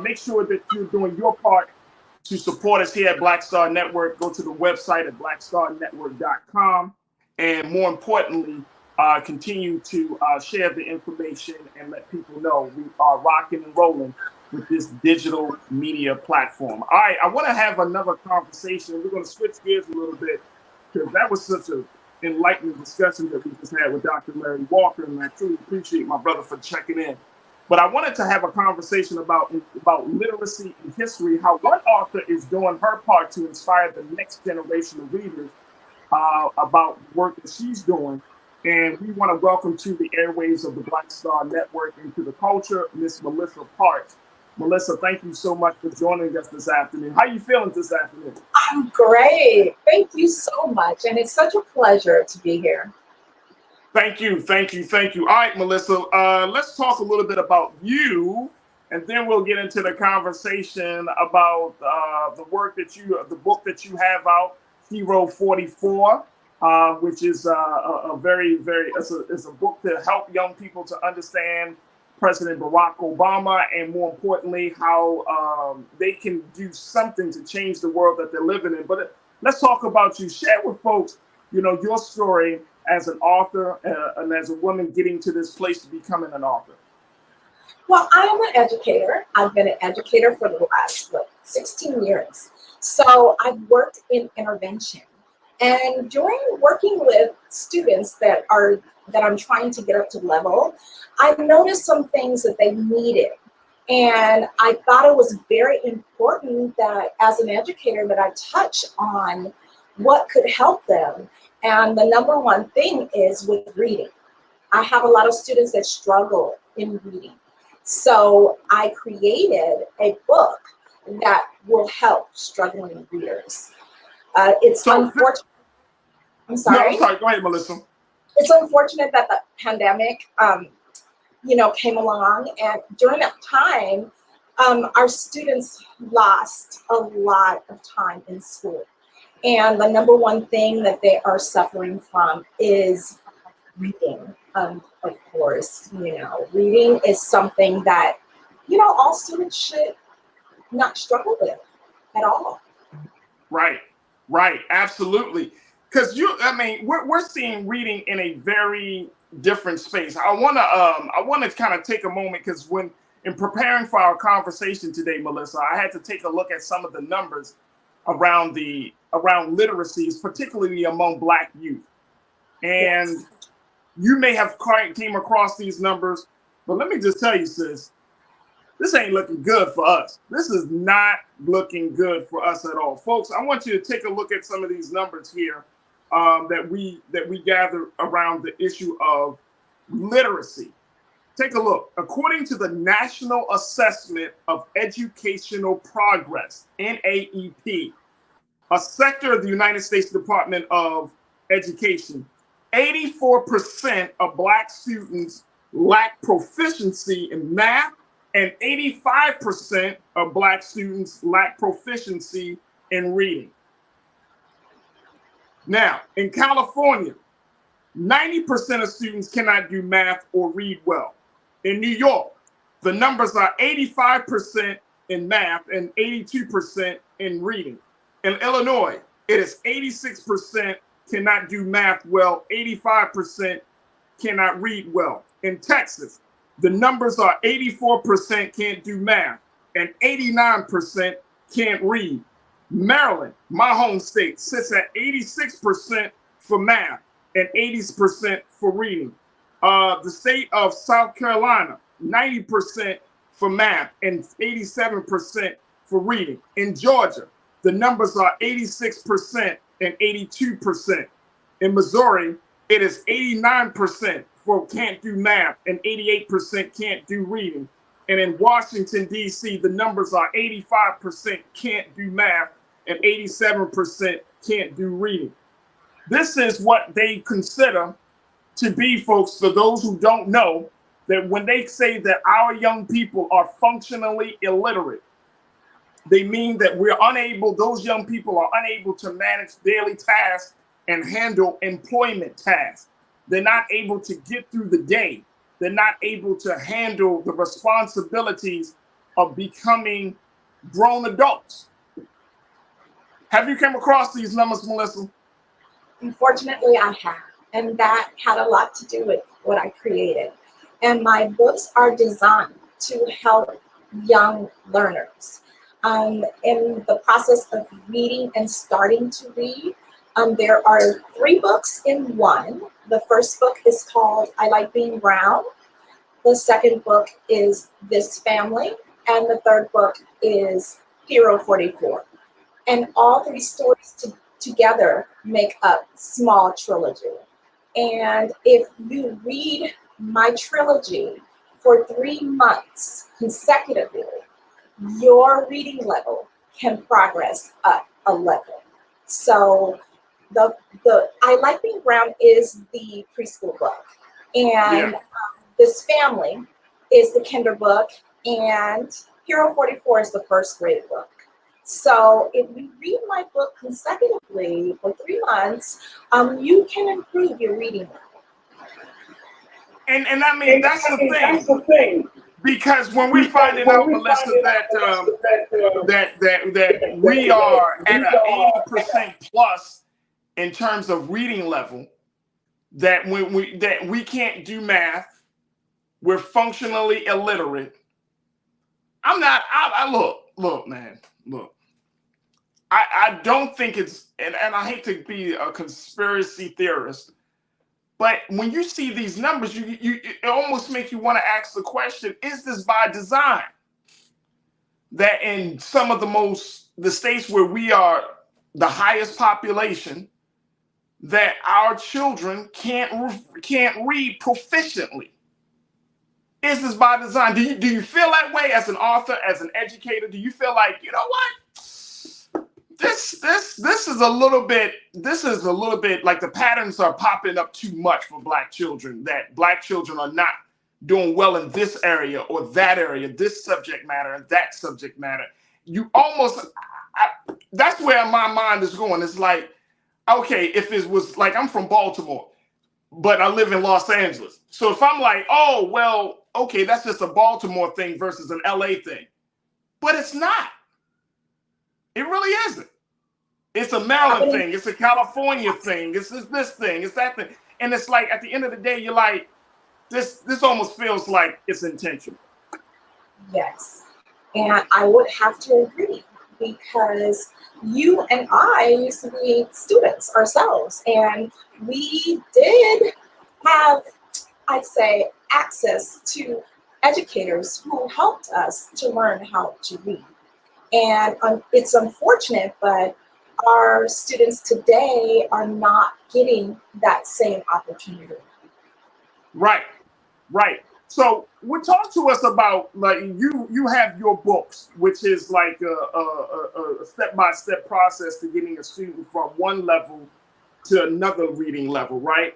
Make sure that you're doing your part to support us here at Black Star Network. Go to the website at blackstarnetwork.com. And more importantly, continue to share the information and let people know we are rocking and rolling with this digital media platform. All right, I want to have another conversation. We're going to switch gears a little bit because that was such a enlightening discussion that we just had with Dr. Larry Walker, and I truly appreciate my brother for checking in. But I wanted to have a conversation about literacy and history, how one author is doing her part to inspire the next generation of readers about the work that she's doing, And we want to welcome to the airwaves of the Black Star Network and to the culture, Miss Melissa Parks. Melissa, thank you so much for joining us this afternoon. How are you feeling this afternoon? I'm great. Thank you so much. And it's such a pleasure to be here. Thank you. All right, Melissa, let's talk a little bit about you, and then we'll get into the conversation about the book that you have out, Hero 44, which is a very, it's a book to help young people to understand President Barack Obama, and more importantly, how they can do something to change the world that they're living in. But let's talk about you. Share with folks, your story as an author and as a woman getting to this place to becoming an author. Well, I am an educator. I've been an educator for the last 16 years. So I've worked in intervention. And during working with students that I'm trying to get up to level, I've noticed some things that they needed. And I thought it was very important that as an educator that I touch on what could help them. And the number one thing is with reading. I have a lot of students that struggle in reading. So I created a book that will help struggling readers. It's unfortunate. I'm sorry. No, I'm sorry. Go ahead, Melissa. It's unfortunate that the pandemic, came along, and during that time, our students lost a lot of time in school. And the number one thing that they are suffering from is reading. Of course, reading is something that, all students should not struggle with at all. Right, absolutely. Because we're seeing reading in a very different space. I want to kind of take a moment, because when in preparing for our conversation today, Melissa, I had to take a look at some of the numbers around literacies, particularly among Black youth. And yes, you may have came across these numbers, but let me just tell you, sis, this ain't looking good for us. This is not looking good for us at all. Folks, I want you to take a look at some of these numbers here that we gather around the issue of literacy. Take a look. According to the National Assessment of Educational Progress, NAEP, a sector of the United States Department of Education, 84% of Black students lack proficiency in math, and 85% of Black students lack proficiency in reading. Now, in California, 90% of students cannot do math or read well. In New York, the numbers are 85% in math and 82% in reading. In Illinois, it is 86% cannot do math well, 85% cannot read well. In Texas, the numbers are 84% can't do math and 89% can't read. Maryland, my home state, sits at 86% for math and 80% for reading. The state of South Carolina, 90% for math and 87% for reading. In Georgia, the numbers are 86% and 82%. In Missouri, it is 89% for can't do math and 88% can't do reading. And in Washington, D.C., the numbers are 85% can't do math and 87% can't do reading. This is what they consider to be, folks, for those who don't know, that when they say that our young people are functionally illiterate, they mean that those young people are unable to manage daily tasks and handle employment tasks. They're not able to get through the day. They're not able to handle the responsibilities of becoming grown adults. Have you come across these numbers, Melissa? Unfortunately, I have. And that had a lot to do with what I created. And my books are designed to help young learners. In the process of reading and starting to read, there are 3 books in one. The first book is called I Like Being Brown. The second book is This Family. And the third book is Hero 44. And all 3 stories together make up small trilogy. And if you read my trilogy for 3 months consecutively, your reading level can progress up a level. So the I Like Being Brown is the preschool book, and This Family is the kinder book, and Hero 44 is the first grade book. So if you read my book consecutively for 3 months, you can improve your reading level. And I mean, that's the thing. Because when we're finding out, Melissa, that we are at an 80% plus in terms of reading level, that we can't do math, we're functionally illiterate. Look, man. I don't think it's, and I hate to be a conspiracy theorist, but when you see these numbers, it almost makes you want to ask the question, is this by design? That in some of the states where we are the highest population, that our children can't read proficiently. Is this by design? Do you feel that way as an author, as an educator? Do you feel like, you know what? This is a little bit like the patterns are popping up too much for Black children, that Black children are not doing well in this area or that area, this subject matter and that subject matter. That's where my mind is going. It's like, okay, if it was like, I'm from Baltimore, but I live in Los Angeles. So if I'm like, oh, well, okay, that's just a Baltimore thing versus an LA thing. But it's not. It really isn't. It's a Maryland thing. It's a California thing. It's this thing. It's that thing. And it's like, at the end of the day, you're like, this almost feels like it's intentional. Yes. And I would have to agree, because you and I used to be students ourselves, and we did have, I'd say, access to educators who helped us to learn how to read. And it's unfortunate, but our students today are not getting that same opportunity. Right. So talk to us about, like, you have your books, which is like a step-by-step process to getting a student from one level to another reading level, right?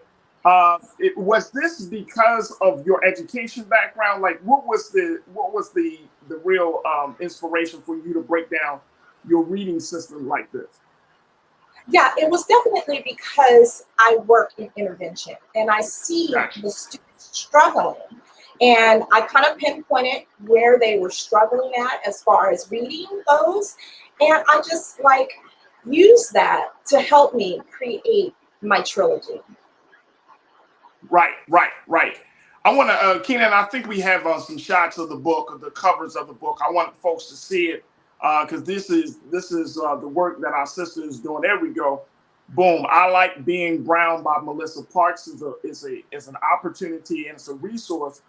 Was this because of your education background? Like, what was the real inspiration for you to break down your reading system like this? Yeah, it was definitely because I work in intervention and I see the students struggling, and I kind of pinpointed where they were struggling at as far as reading goes, and I just use that to help me create my trilogy. Right. I want to, Keenan, I think we have some shots of the book, of the covers of the book. I want folks to see it, because this is the work that our sister is doing. There we go. Boom. I Like Being Brown by Melissa Parks is an opportunity, and it's a resource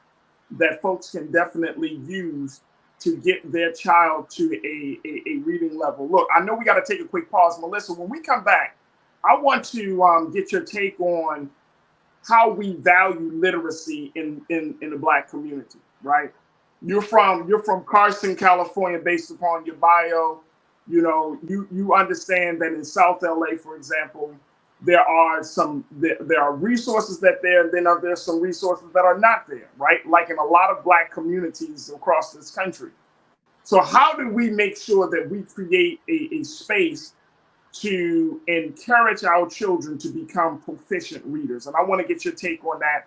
that folks can definitely use to get their child to a reading level. Look, I know we got to take a quick pause. Melissa, when we come back, I want to get your take on how we value literacy in the Black community, right? You're from Carson, California, based upon your bio. You know, you understand that in South LA, for example, there are resources that there, then there's some resources that are not there, right? Like in a lot of Black communities across this country. So how do we make sure that we create a space to encourage our children to become proficient readers? And I want to get your take on that.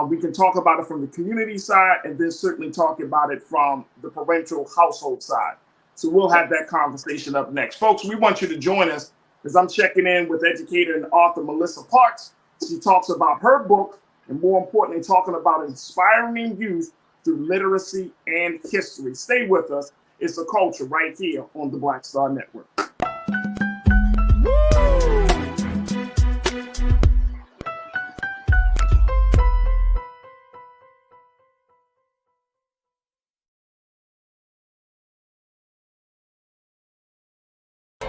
We can talk about it from the community side, and then certainly talk about it from the parental household side. So we'll have that conversation up next. Folks, we want you to join us as I'm checking in with educator and author Melissa Parks. She talks about her book, and more importantly, talking about inspiring youth through literacy and history. Stay with us. It's a culture right here on the Black Star Network.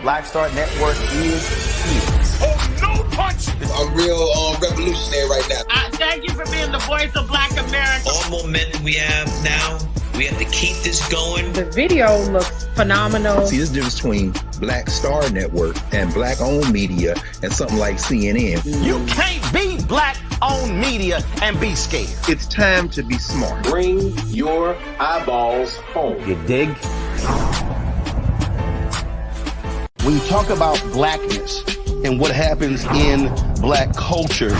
Black Star Network is here. Oh, no punch! The I'm real revolutionary right now. Thank you for being the voice of Black America. All momentum we have now, we have to keep this going. The video looks phenomenal. See, this difference between Black Star Network and Black-owned media and something like CNN. You can't be Black-owned media and be scared. It's time to be smart. Bring your eyeballs home. You dig? When you talk about blackness and what happens in Black culture,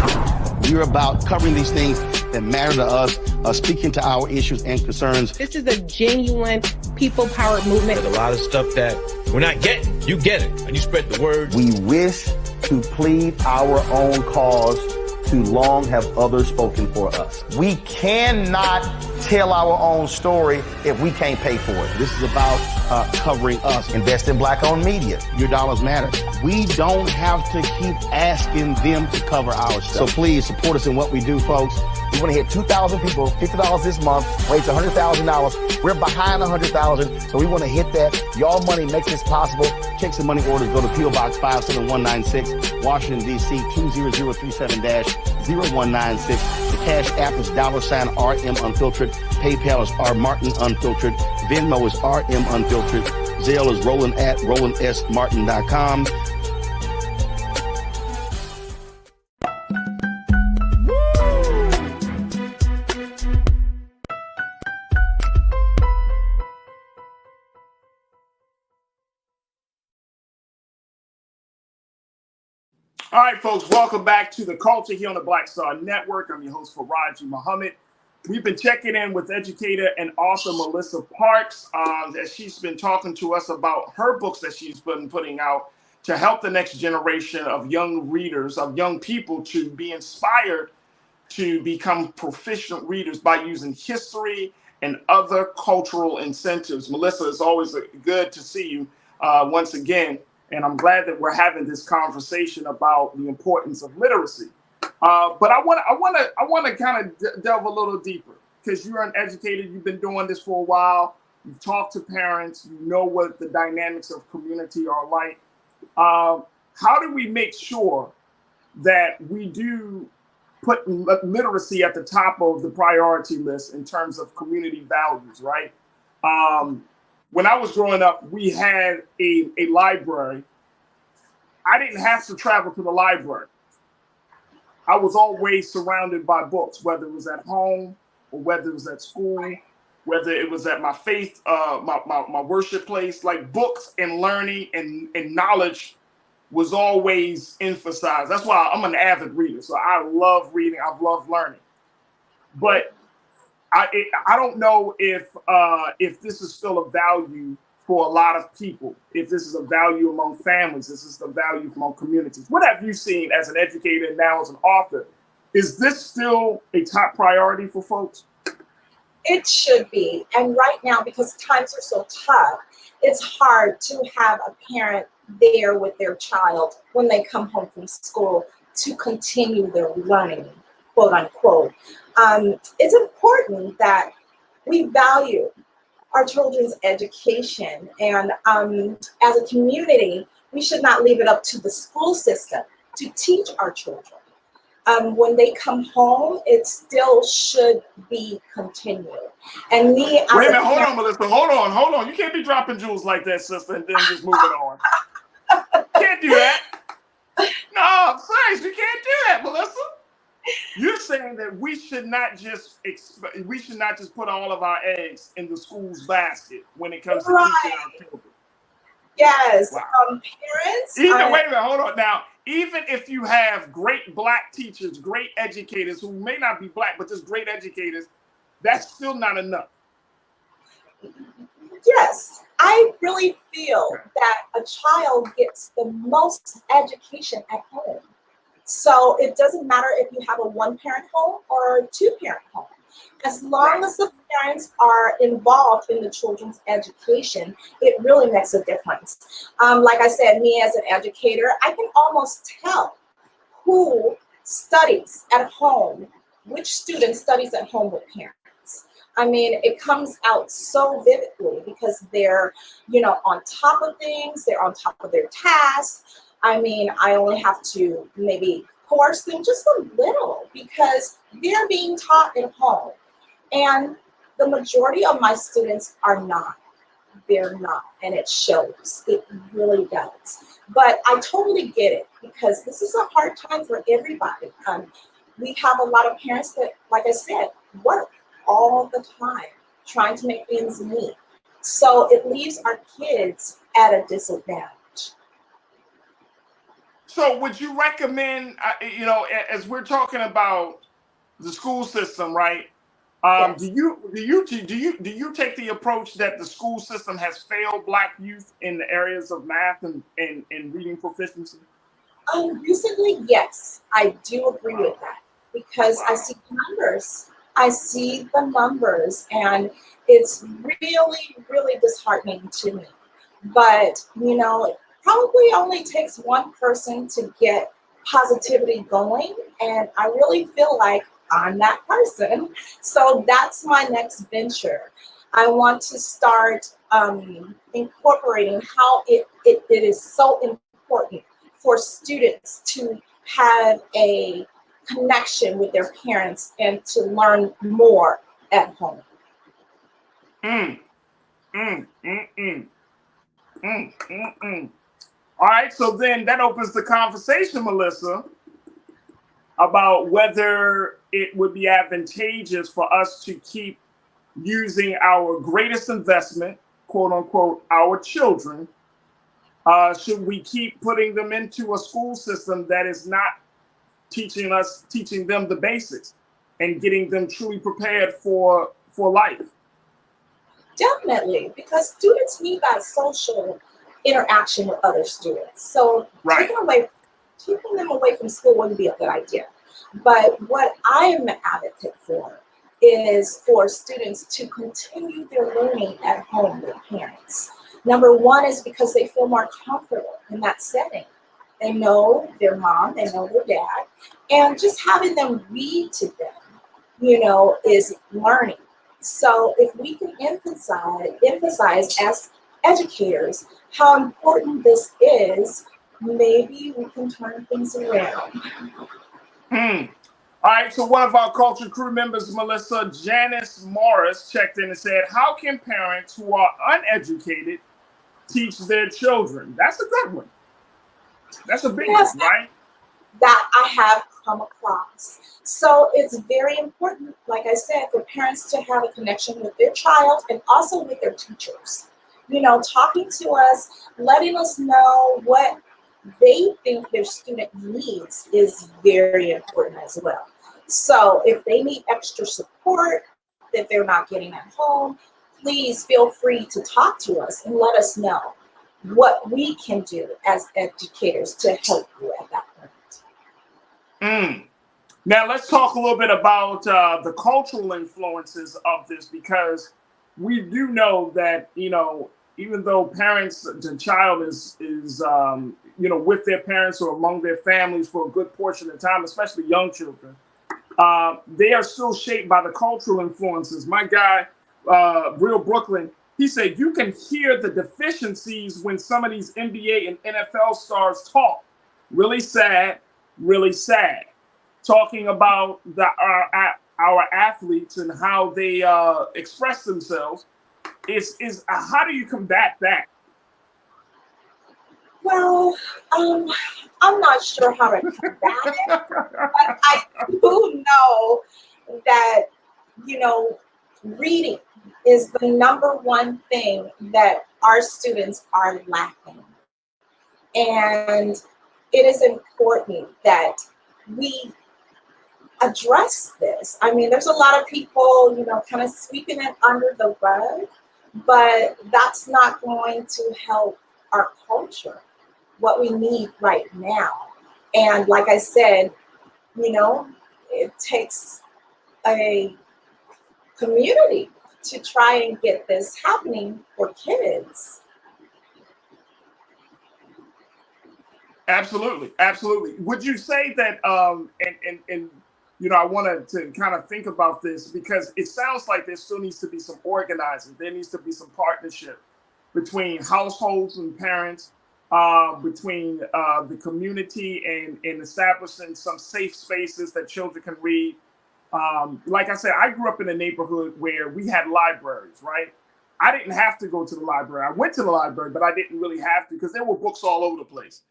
we're about covering these things that matter to us, speaking to our issues and concerns. This is a genuine people-powered movement. There's a lot of stuff that we're not getting. You get it, and you spread the word. We wish to plead our own cause. Too long have others spoken for us. We cannot tell our own story if we can't pay for it. This is about covering us. Invest in Black-owned media. Your dollars matter. We don't have to keep asking them to cover our stuff. So please support us in what we do, folks. We want to hit 2,000 people, $50 this month, raise $100,000. We're behind 100,000, so we want to hit that. Your money makes this possible. Checks and money orders go to PO Box 57196, Washington, D.C. 20037-0196. The Cash App is $RM Unfiltered. PayPal is R Martin Unfiltered. Venmo is RM Unfiltered. Zelle is roland@rolandsmartin.com. All right, folks, welcome back to The Culture here on the Black Star Network. I'm your host, Farajii Muhammad. We've been checking in with educator and author Melissa Parks as she's been talking to us about her books that she's been putting out to help the next generation of young readers, of young people, to be inspired to become proficient readers by using history and other cultural incentives. Melissa, it's always good to see you once again. And I'm glad that we're having this conversation about the importance of literacy. But I want to kind of delve a little deeper, because you're an educator. You've been doing this for a while. You've talked to parents. You know what the dynamics of community are like. How do we make sure that we do put literacy at the top of the priority list in terms of community values, right? When I was growing up, we had a library. I didn't have to travel to the library. I was always surrounded by books, whether it was at home or whether it was at school, whether it was at my faith, my worship place. Like, books and learning and knowledge was always emphasized. That's why I'm an avid reader. So I love reading. I love learning. But I don't know if this is still a value for a lot of people, if this is a value among families, this is the value among communities. What have you seen as an educator and now as an author? Is this still a top priority for folks? It should be. And right now, because times are so tough, it's hard to have a parent there with their child when they come home from school to continue their learning, quote unquote. It's important that we value our children's education, and as a community, we should not leave it up to the school system to teach our children. When they come home, it still should be continued. And me, as wait a minute, hold on, Melissa, hold on. You can't be dropping jewels like that, sister, and then just moving on. Can't do that. No, I'm serious. You can't do that, Melissa. You're saying that we should not just put all of our eggs in the school's basket when it comes to teaching our children. Yes, wow. Parents. Wait a minute, hold on. Now, even if you have great Black teachers, great educators who may not be Black, but just great educators, that's still not enough. Yes, I really feel that a child gets the most education at home. So it doesn't matter if you have a one-parent home or a two-parent home. As long as the parents are involved in the children's education, it really makes a difference. Like I said, me as an educator, I can almost tell who studies at home, which student studies at home with parents. I mean, it comes out so vividly because they're, on top of things, they're on top of their tasks. I mean, I only have to maybe coerce them just a little because they're being taught at home. And the majority of my students are not. They're not. And it shows. It really does. But I totally get it because this is a hard time for everybody. We have a lot of parents that, like I said, work all the time trying to make ends meet. So it leaves our kids at a disadvantage. So would you recommend, as we're talking about the school system, right? Yes. Do you take the approach that the school system has failed Black youth in the areas of math and reading proficiency? Recently, yes, I do agree with that because I see the numbers. I see the numbers, and it's really, really disheartening to me. But it probably only takes one person to get positivity going, and I really feel like I'm that person. So that's my next venture. I want to start incorporating how it is so important for students to have a connection with their parents and to learn more at home. All right, so then that opens the conversation, Melissa, about whether it would be advantageous for us to keep using our greatest investment, quote unquote, our children. Should we keep putting them into a school system that is not teaching them the basics and getting them truly prepared for life? Definitely, because students need that social interaction with other students. So right. taking them away from school wouldn't be a good idea. But what I am an advocate for is for students to continue their learning at home with parents. Number one is because they feel more comfortable in that setting. They know their mom, they know their dad, and just having them read to them, is learning. So if we can emphasize as educators how important this is, maybe we can turn things around. All right, so one of our culture crew members, Melissa, Janice Morris, checked in and said, how can parents who are uneducated teach their children? That's a good one. That's a big one, right? That I have come across. So it's very important, like I said, for parents to have a connection with their child and also with their teachers. Talking to us, letting us know what they think their student needs is very important as well. So if they need extra support that they're not getting at home, please feel free to talk to us and let us know what we can do as educators to help you at that point. Now let's talk a little bit about the cultural influences of this, because we do know that, even though the child is with their parents or among their families for a good portion of the time, especially young children, they are still shaped by the cultural influences. My guy, Real Brooklyn, he said you can hear the deficiencies when some of these NBA and NFL stars talk. Really sad, really sad. Talking about our athletes and how they express themselves. Is how do you combat that? Well, I'm not sure how to combat it, but I do know that, reading is the number one thing that our students are lacking. And it is important that we address this. I mean, there's a lot of people, kind of sweeping it under the rug, but that's not going to help our culture, what we need right now. And like I said, it takes a community to try and get this happening for kids. Absolutely, absolutely. Would you say that, I wanted to kind of think about this because it sounds like there still needs to be some organizing. There needs to be some partnership between households and parents between the community and establishing some safe spaces that children can read. Like I said, I grew up in a neighborhood where we had libraries, right? I didn't have to go to the library. I went to the library, but I didn't really have to because there were books all over the place.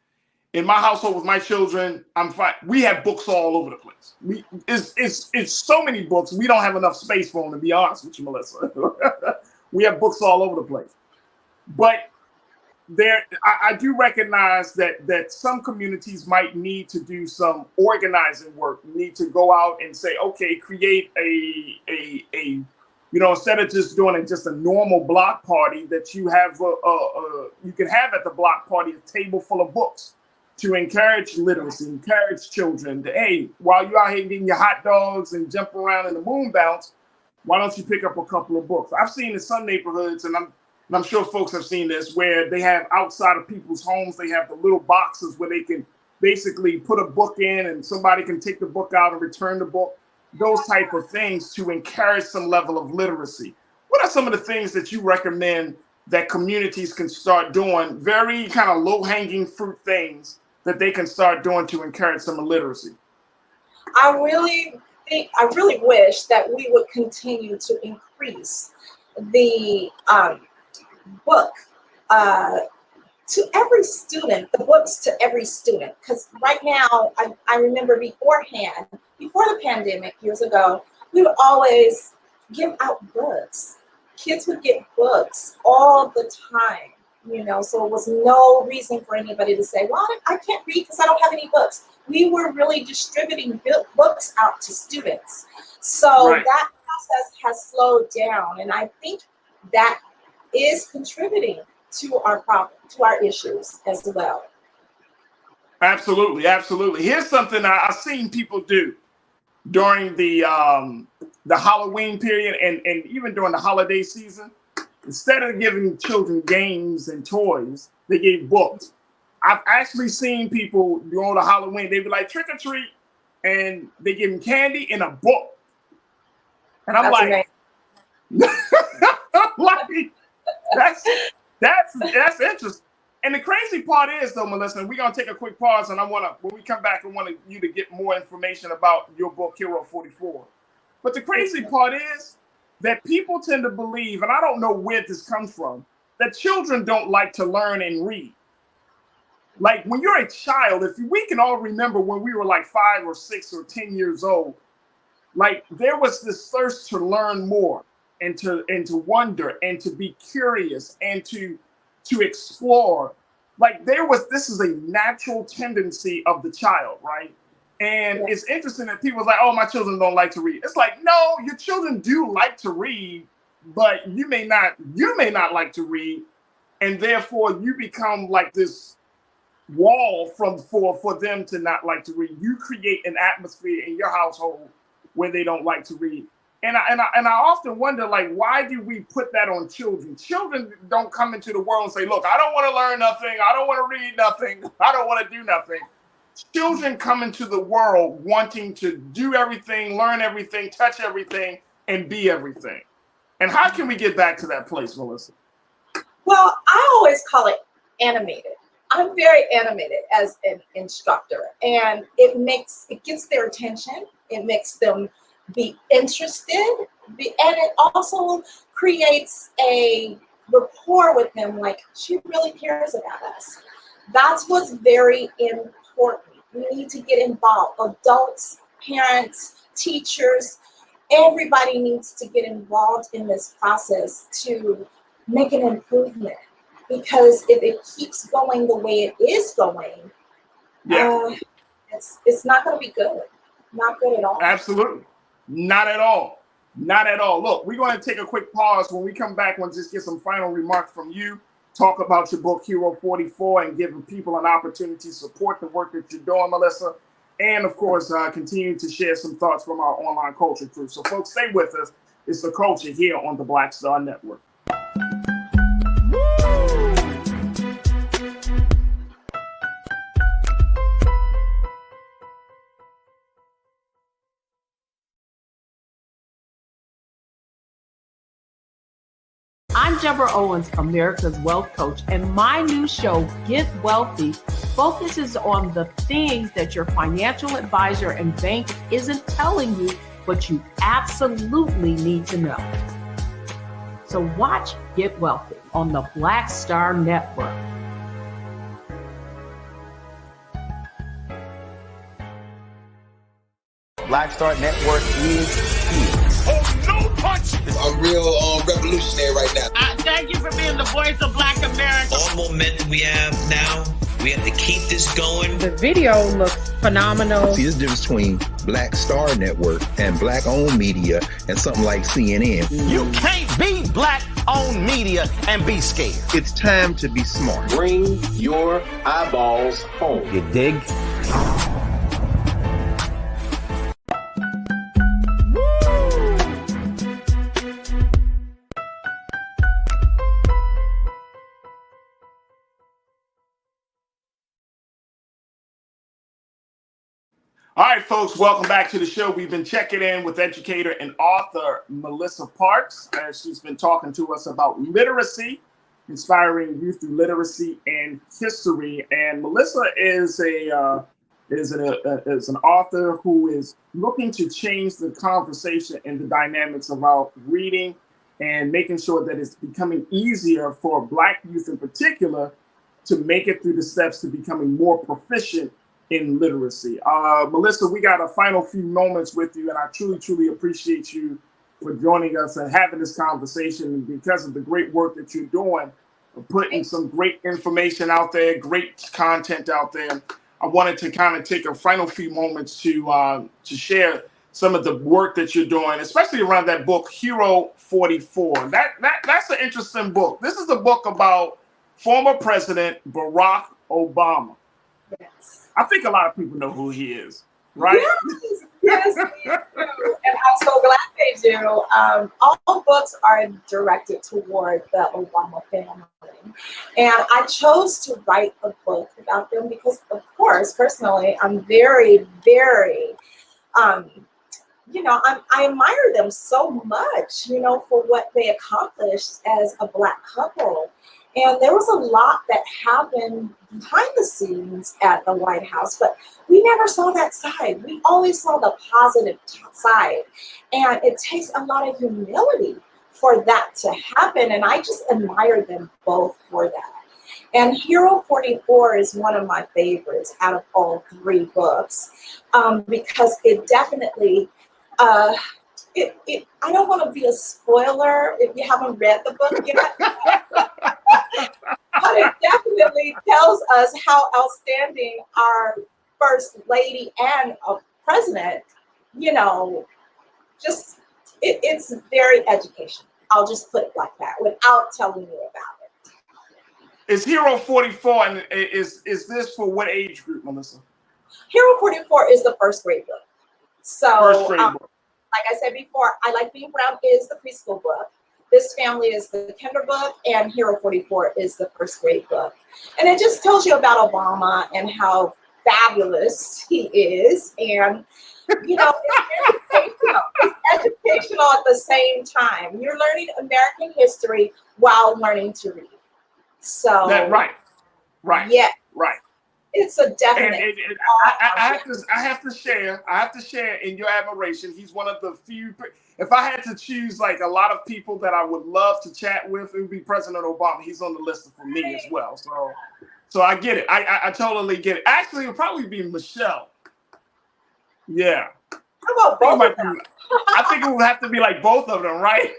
In my household with my children, I'm fine. We have books all over the place. It's so many books. We don't have enough space for them, to be honest with you, Melissa. We have books all over the place. But I do recognize that some communities might need to do some organizing work, need to go out and say, okay, create a instead of just doing it just a normal block party, that you have you can have at the block party a table full of books to encourage literacy, encourage children to, hey, while you're out here getting your hot dogs and jumping around in the moon bounce, why don't you pick up a couple of books? I've seen in some neighborhoods, and I'm sure folks have seen this, where they have outside of people's homes, they have the little boxes where they can basically put a book in and somebody can take the book out and return the book, those type of things to encourage some level of literacy. What are some of the things that you recommend that communities can start doing, very kind of low-hanging fruit things that they can start doing to encourage some literacy? I really wish that we would continue to increase the book to every student, the books to every student. Because right now, I remember beforehand, before the pandemic years ago, we would always give out books. Kids would get books all the time, so it was no reason for anybody to say, well, I can't read because I don't have any books. We were really distributing books out to students. So right. That process has slowed down. And I think that is contributing to our problem, to our issues as well. Absolutely, absolutely. Here's something I've seen people do during the Halloween period and even during the holiday season. Instead of giving children games and toys, they gave books. I've actually seen people during the Halloween, they'd be like, trick or treat, and they give them candy and a book. And I'm like, that's interesting. And the crazy part is, though, Melissa, we're gonna take a quick pause, and when we come back, I want you to get more information about your book, Hero 44. But the crazy part is that people tend to believe, and I don't know where this comes from, that children don't like to learn and read. Like when you're a child, if we can all remember when we were like 5 or 6 or 10 years old, like there was this thirst to learn more and to wonder and to be curious and to explore. Like this is a natural tendency of the child, right? And it's interesting that people are like, oh, my children don't like to read. It's like, no, your children do like to read, but you may not like to read. And therefore you become like this wall for them to not like to read. You create an atmosphere in your household where they don't like to read. And I often wonder, like, why do we put that on children? Children don't come into the world and say, look, I don't want to learn nothing. I don't want to read nothing. I don't want to do nothing. Children come into the world wanting to do everything, learn everything, touch everything, and be everything. And how can we get back to that place, Melissa? Well, I always call it animated. I'm very animated as an instructor, and it gets their attention. It makes them be interested, and it also creates a rapport with them, like she really cares about us. That's what's very important. We need to get involved. Adults, parents, teachers, everybody needs to get involved in this process to make an improvement. Because if it keeps going the way it is going, it's not going to be good. Not good at all. Absolutely. Not at all. Not at all. Look, we're going to take a quick pause. When we come back, we'll just get some final remarks from you. Talk about your book, Hero 44, and giving people an opportunity to support the work that you're doing, Melissa. And, of course, continue to share some thoughts from our online culture crew. So, folks, stay with us. It's The Culture here on the Black Star Network. I'm Deborah Owens, America's Wealth Coach, and my new show, Get Wealthy, focuses on the things that your financial advisor and bank isn't telling you, but you absolutely need to know. So watch Get Wealthy on the Black Star Network. Black Star Network is here. Oh, no punch! I'm real revolutionary right now. Thank you for being the voice of Black America. All momentum we have now, we have to keep this going. The video looks phenomenal. See, there's a difference between Black Star Network and black-owned media and something like CNN. You can't be black-owned media and be scared. It's time to be smart. Bring your eyeballs home. You dig? All right, folks, welcome back to the show. We've been checking in with educator and author Melissa Parks, as she's been talking to us about literacy, inspiring youth through literacy and history. And Melissa is an author who is looking to change the conversation and the dynamics about reading and making sure that it's becoming easier for Black youth in particular to make it through the steps to becoming more proficient in literacy. Melissa, we got a final few moments with you, and I truly, truly appreciate you for joining us and having this conversation because of the great work that you're doing, putting some great information out there, great content out there. I wanted to kind of take a final few moments to share some of the work that you're doing, especially around that book, Hero 44. That's an interesting book. This is a book about former President Barack Obama. Yes. I think a lot of people know who he is, right? Yes, they do. And I'm so glad they do. All books are directed toward the Obama family. And I chose to write a book about them because, of course, personally, I'm very, very, I admire them so much, for what they accomplished as a Black couple. And there was a lot that happened behind the scenes at the White House, but we never saw that side. We always saw the positive side. And it takes a lot of humility for that to happen. And I just admire them both for that. And Hero 44 is one of my favorites out of all three books because it definitely, I don't want to be a spoiler if you haven't read the book yet. But it definitely tells us how outstanding our first lady and a president, it's very educational. I'll just put it like that without telling you about it. Is Hero 44, and is this for what age group, Melissa? Hero 44 is the first grade book. So, first grade book. Like I said before, I Like Being Brown is the preschool book. This Family is the kinder book, and Hero 44 is the first grade book. And it just tells you about Obama and how fabulous he is. And, it's very educational. It's educational at the same time. You're learning American history while learning to read. So, right. Yeah. Right. It's a definite. And I have to share in your admiration. He's one of the few. If I had to choose like a lot of people that I would love to chat with, it would be President Obama. He's on the list for me as well. So I get it. I totally get it. Actually, it would probably be Michelle. Yeah. How about both of them? I think it would have to be like both of them, right?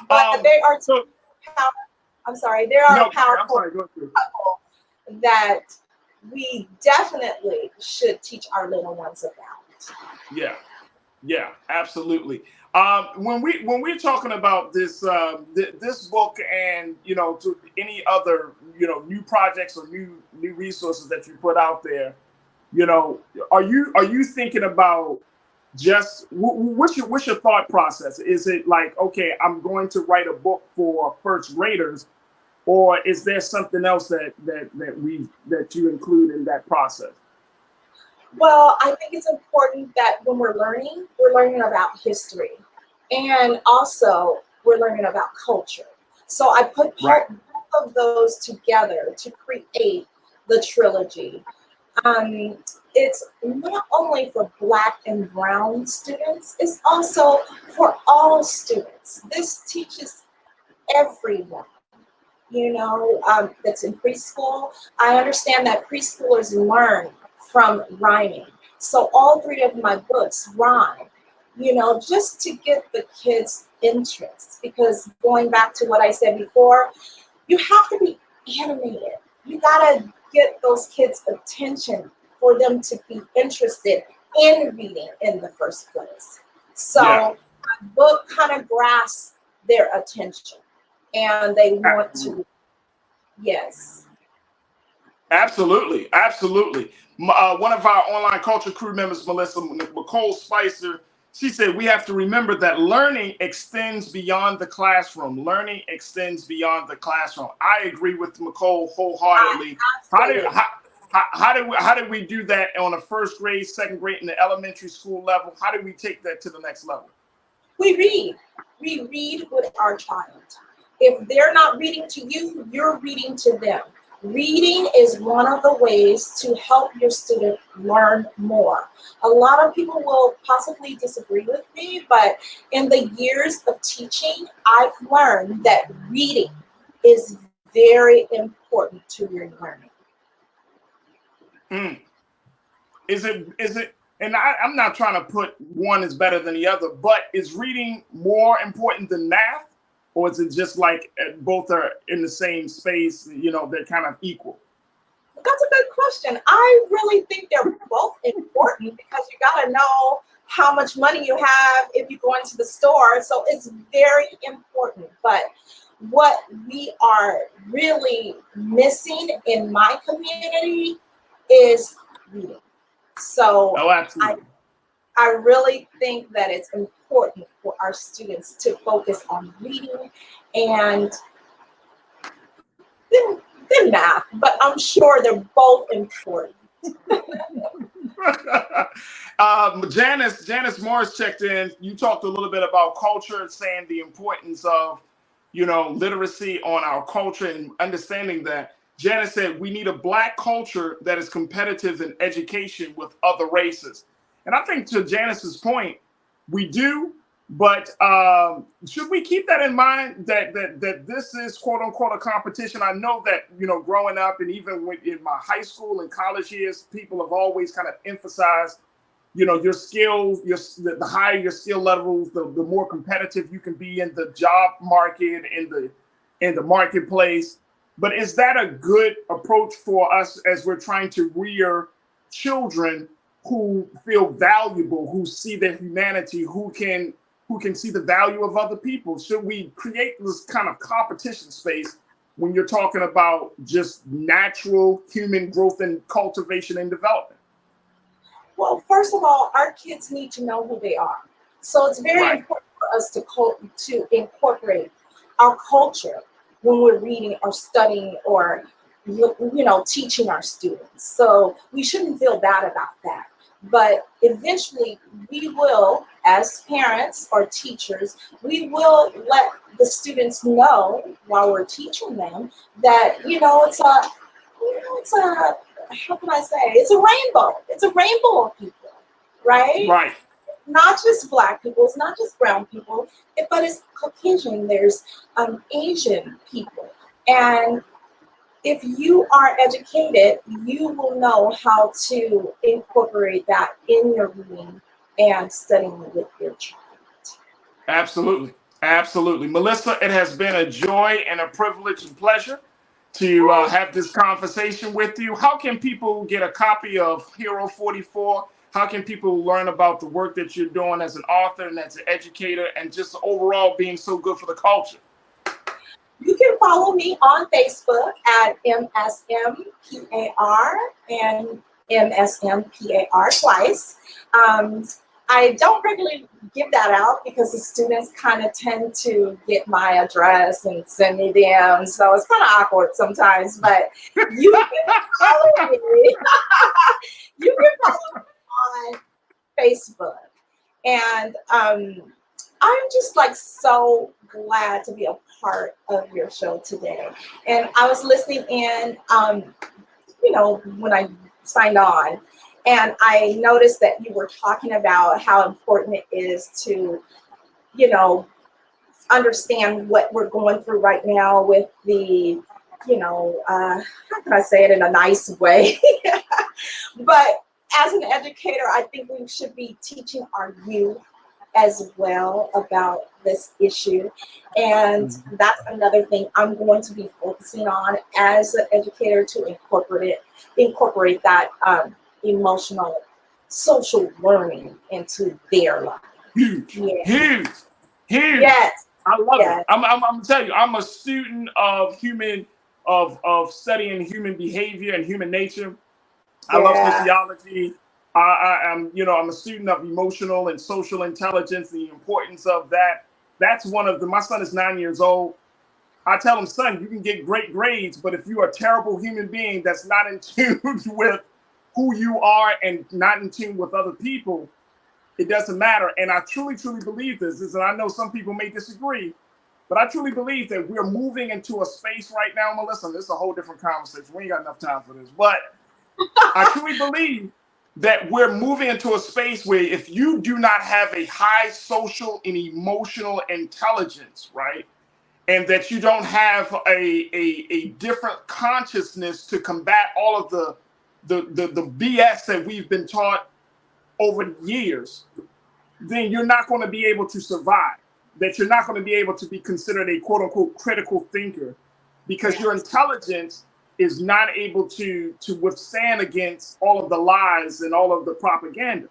But they are so. I'm sorry. There are a powerful couple that we definitely should teach our little ones about. Yeah, absolutely. When we're talking about this this book and to any other new projects or new resources that you put out there, are you thinking about just what's your thought process? Is it like, okay, I'm going to write a book for first graders, or is there something else that you include in that process? Well, I think it's important that when we're learning about history. And also, we're learning about culture. So I put both of those together to create the trilogy. It's not only for Black and brown students, it's also for all students. This teaches everyone, that's in preschool. I understand that preschoolers learn from rhyming. So all 3 of my books rhyme, just to get the kids' interest. Because going back to what I said before, you have to be animated. You gotta get those kids' attention for them to be interested in reading in the first place. So my book kind of grasps their attention and they want to, yes. Absolutely. One of our online culture crew members, Melissa Nicole Spicer, she said we have to remember that learning extends beyond the classroom. Learning extends beyond the classroom. I agree with Nicole wholeheartedly. How do we do that on a first grade, second grade, in the elementary school level? How do we take that to the next level? We read. We read with our child. If they're not reading to you, you're reading to them. Reading is one of the ways to help your student learn more. A lot of people will possibly disagree with me, but in the years of teaching, I've learned that reading is very important to your learning. Is it, and I'm not trying to put one is better than the other, but is reading more important than math? Or is it just like both are in the same space, they're kind of equal? That's a good question. I really think they're both important because you got to know how much money you have if you go into the store. So it's very important. But what we are really missing in my community is reading. So I really think that it's important for our students to focus on reading and then math, but I'm sure they're both important. Janice Morris checked in. You talked a little bit about culture, saying the importance of, literacy on our culture and understanding that. Janice said we need a Black culture that is competitive in education with other races. And I think to Janice's point, we do, but should we keep that in mind that this is quote unquote a competition? I know that, growing up and even in my high school and college years, people have always kind of emphasized, your skills, the higher your skill levels, the more competitive you can be in the job market, in the marketplace. But is that a good approach for us as we're trying to rear children who feel valuable, who see their humanity, who can see the value of other people? Should we create this kind of competition space when you're talking about just natural human growth and cultivation and development? Well, first of all, our kids need to know who they are. So it's very important for us to incorporate our culture when we're reading or studying or teaching our students. So we shouldn't feel bad about that. But eventually we will, as parents or teachers, we will let the students know while we're teaching them that, it's a, how can I say, it's a rainbow. It's a rainbow of people, right? Right. Not just Black people, it's not just brown people, but it's Caucasian, there's Asian people. And if you are educated, you will know how to incorporate that in your reading and studying with your child. Absolutely. Melissa, it has been a joy and a privilege and pleasure to have this conversation with you. How can people get a copy of Hero 44? How can people learn about the work that you're doing as an author and as an educator and just overall being so good for the culture? You can follow me on Facebook at MSMPAR and MSMPAR twice. I don't regularly give that out because the students kind of tend to get my address and send me DMs, so it's kind of awkward sometimes, but you can follow me. You can follow me on Facebook. And I'm just like so glad to be a part of your show today. And I was listening in, when I signed on, and I noticed that you were talking about how important it is to, understand what we're going through right now with the, how can I say it in a nice way? But as an educator, I think we should be teaching our youth as well about this issue. And that's another thing I'm going to be focusing on as an educator, to incorporate that emotional, social learning into their life. Huge. Yes. I love it. I'm gonna tell you, I'm a student of studying human behavior and human nature. I love sociology. I'm a student of emotional and social intelligence, the importance of that. That's my son is 9 years old. I tell him, son, you can get great grades, but if you're a terrible human being that's not in tune with who you are and not in tune with other people, it doesn't matter. And I truly, truly believe this, and I know some people may disagree, but I truly believe that we're moving into a space right now, Melissa. This is a whole different conversation. We ain't got enough time for this, but I truly believe that we're moving into a space where if you do not have a high social and emotional intelligence, right, and that you don't have a different consciousness to combat all of the BS that we've been taught over the years, then you're not going to be able to survive. That you're not going to be able to be considered a quote unquote critical thinker, because your intelligence is not able to withstand against all of the lies and all of the propaganda.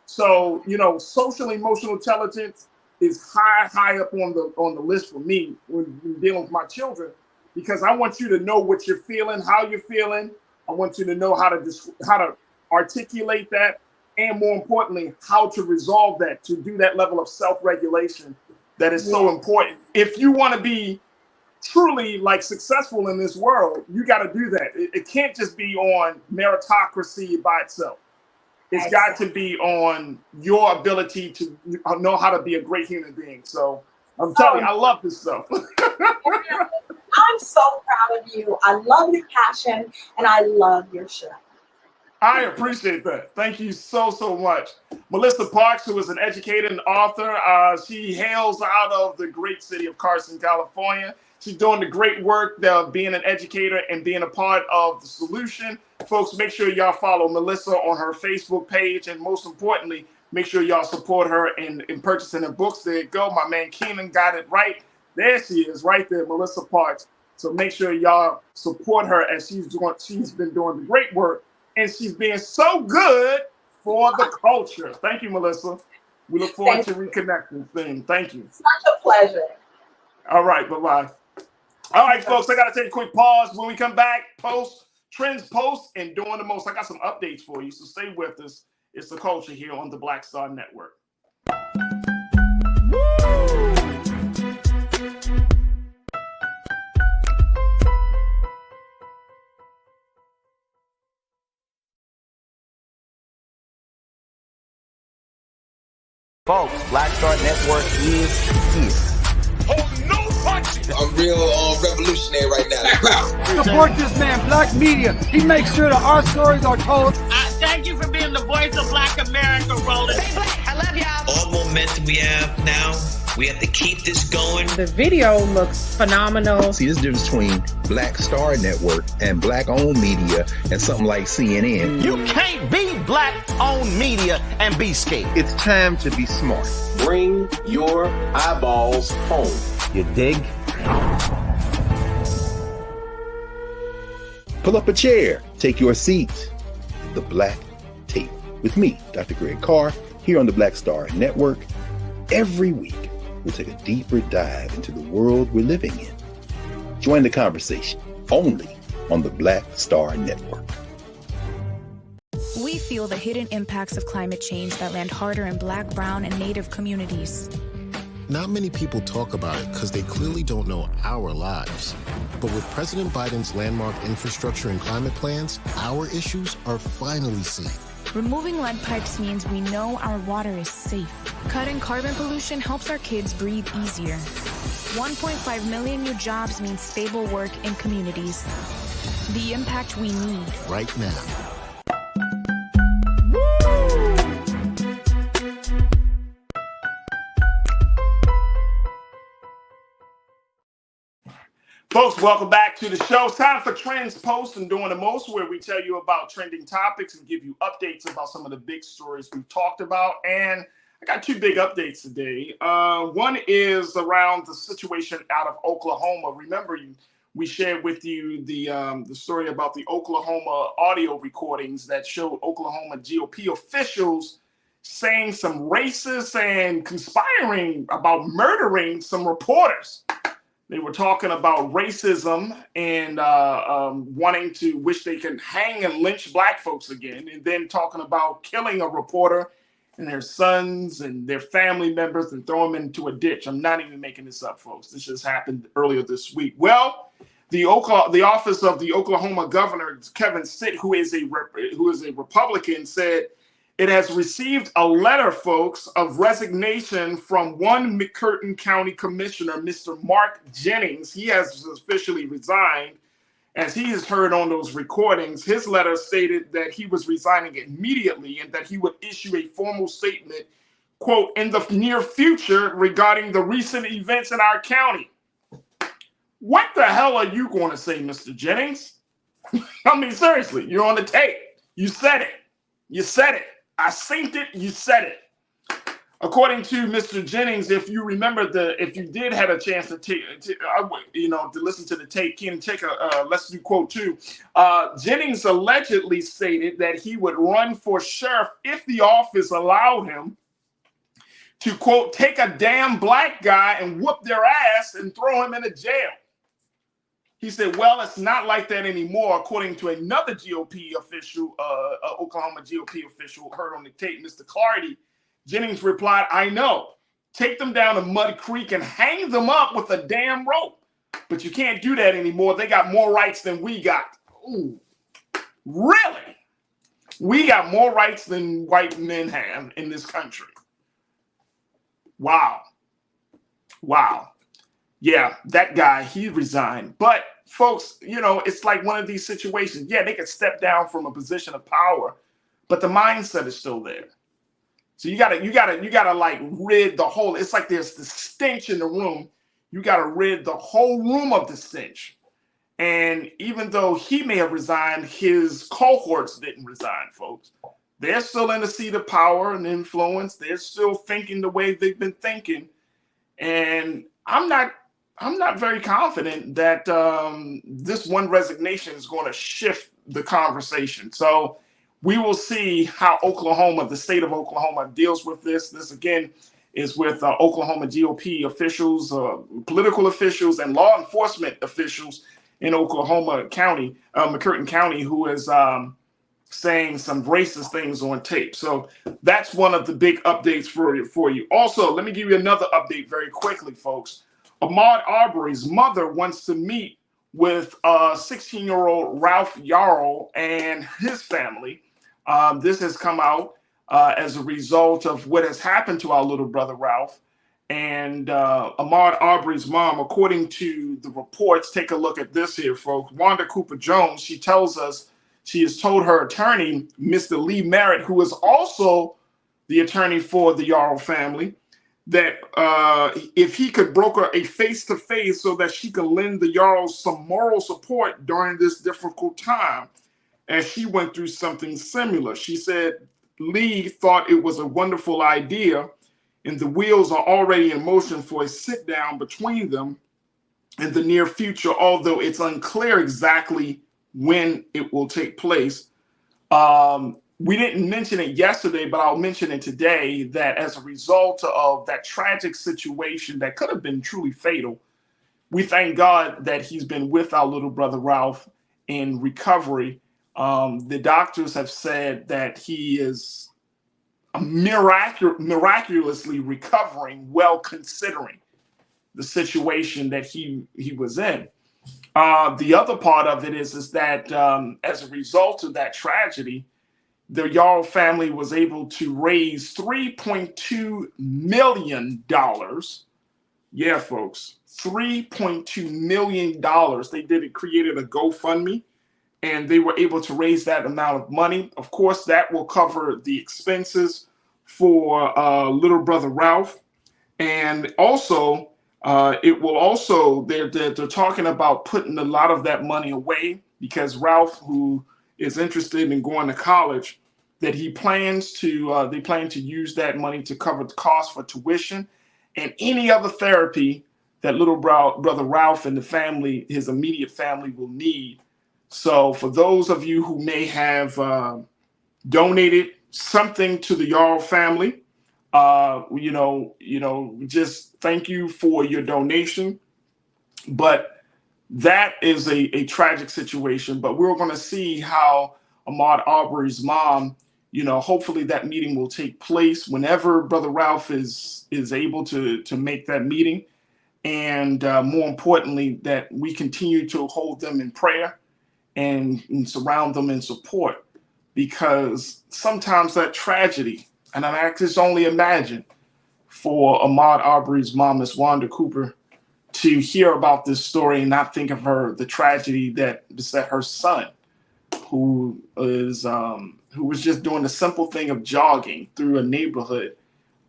So, social emotional intelligence is high up on the list for me when dealing with my children, because I want you to know what you're feeling, how you're feeling. I want you to know how to articulate that, and more importantly, how to resolve that, to do that level of self-regulation that is so important. If you want to be truly successful in this world, you got to do that. It can't just be on meritocracy by itself. It's got to be on your ability to know how to be a great human being. So I'm telling you, I love this stuff. I'm so proud of you. I love your passion, and I love your show. I appreciate that. Thank you so, so much. Melissa Parks, who is an educator and author, she hails out of the great city of Carson, California. She's doing the great work of being an educator and being a part of the solution. Folks, make sure y'all follow Melissa on her Facebook page. And most importantly, make sure y'all support her in purchasing her books. There you go. My man Keenan got it right. There she is, right there, Melissa Parks. So make sure y'all support her as she's been doing the great work. And she's being so good for the culture. Thank you, Melissa. We look forward to reconnecting. Thank you. Such a pleasure. All right, bye-bye. All right, folks, I got to take a quick pause. When we come back, trends, posts, and doing the most. I got some updates for you, so stay with us. It's the culture here on the Black Star Network. Folks, Black Star Network is here. Oh, no punches! I'm real revolutionary right now. Support this man, Black Media. He makes sure that our stories are told. Thank you for being the voice of Black America, Roland. Stay black. I love y'all. All momentum we have now, we have to keep this going. The video looks phenomenal. See, there's a difference between Black Star Network and Black-owned media and something like CNN. You can't be Black-owned media and be scared. It's time to be smart. Bring your eyeballs home. You dig? Pull up a chair. Take your seat. The Black Tape with me, Dr. Greg Carr, here on the Black Star Network. Every week, we'll take a deeper dive into the world we're living in. Join the conversation only on the Black Star Network. We feel the hidden impacts of climate change that land harder in Black, brown, and Native communities. Not many people talk about it because they clearly don't know our lives. But with President Biden's landmark infrastructure and climate plans, our issues are finally seen. Removing lead pipes means we know our water is safe. Cutting carbon pollution helps our kids breathe easier. 1.5 million new jobs means stable work in communities. The impact we need right now. Folks, welcome back to the show. It's time for Trends Post and Doing the Most, where we tell you about trending topics and give you updates about some of the big stories we've talked about. And I got two big updates today. One is around the situation out of Oklahoma. Remember, we shared with you the story about the Oklahoma audio recordings that showed Oklahoma GOP officials saying some racist and conspiring about murdering some reporters. They were talking about racism and wanting to wish they could hang and lynch black folks again, and then talking about killing a reporter and their sons and their family members and throw them into a ditch. I'm not even making this up, folks. This just happened earlier this week. Well, the office of the Oklahoma governor, Kevin Stitt, who is a Republican, said it has received a letter, folks, of resignation from one McCurtain County Commissioner, Mr. Mark Jennings. He has officially resigned. As he is heard on those recordings, his letter stated that he was resigning immediately and that he would issue a formal statement, quote, in the near future regarding the recent events in our county. What the hell are you going to say, Mr. Jennings? I mean, seriously, you're on the tape. You said it. You said it. I synced it. You said it. According to Mr. Jennings, if you remember if you did have a chance to listen to the tape, Ken, take a let's do quote two. Jennings allegedly stated that he would run for sheriff if the office allowed him to, quote, take a damn black guy and whoop their ass and throw him in a jail. He said, well, it's not like that anymore, according to another GOP official, Oklahoma GOP official heard on the tape, Mr. Clardy. Jennings replied, I know. Take them down to Mud Creek and hang them up with a damn rope. But you can't do that anymore. They got more rights than we got. Ooh, really? We got more rights than white men have in this country. Wow. Wow. Yeah, that guy, he resigned. But folks, it's like one of these situations. Yeah, they could step down from a position of power, but the mindset is still there. So you gotta like rid the whole. It's like there's the stench in the room. You gotta rid the whole room of the stench. And even though he may have resigned, his cohorts didn't resign, folks. They're still in the seat of power and influence. They're still thinking the way they've been thinking. And I'm not very confident that this one resignation is going to shift the conversation. So we will see how the state of Oklahoma deals with this. This, again, is with Oklahoma GOP officials, political officials, and law enforcement officials in Oklahoma County, McCurtain County, who is saying some racist things on tape. So that's one of the big updates for you. Also, let me give you another update very quickly, folks. Ahmaud Arbery's mother wants to meet with 16-year-old Ralph Yarrow and his family. This has come out as a result of what has happened to our little brother Ralph. And Ahmaud Arbery's mom, according to the reports, take a look at this here, folks. Wanda Cooper Jones, she tells us she has told her attorney, Mr. Lee Merritt, who is also the attorney for the Yarrow family, that if he could broker a face-to-face so that she could lend the Yarrows some moral support during this difficult time, as she went through something similar. She said Lee thought it was a wonderful idea, and the wheels are already in motion for a sit-down between them in the near future, although it's unclear exactly when it will take place. We didn't mention it yesterday, but I'll mention it today, that as a result of that tragic situation that could have been truly fatal, we thank God that he's been with our little brother Ralph in recovery. The doctors have said that he is miraculously recovering, well considering the situation that he was in. The other part of it is that as a result of that tragedy, the Yarl family was able to raise $3.2 million. Yeah, folks, $3.2 million. They created a GoFundMe, and they were able to raise that amount of money. Of course, that will cover the expenses for little brother Ralph. And also, it will also, they're talking about putting a lot of that money away, because Ralph, who is interested in going to college, that they plan to use that money to cover the cost for tuition and any other therapy that little brother Ralph and the family, his immediate family, will need. So for those of you who may have donated something to the Yarl family, just thank you for your donation. But that is a tragic situation. But we're going to see how Ahmaud Arbery's mom, hopefully that meeting will take place whenever brother Ralph is able to make that meeting. And more importantly, that we continue to hold them in prayer and surround them in support, because sometimes that tragedy, and I can just only imagine for Ahmaud Arbery's mom, Miss Wanda Cooper, to hear about this story and not think of the tragedy that her son, who was just doing the simple thing of jogging through a neighborhood,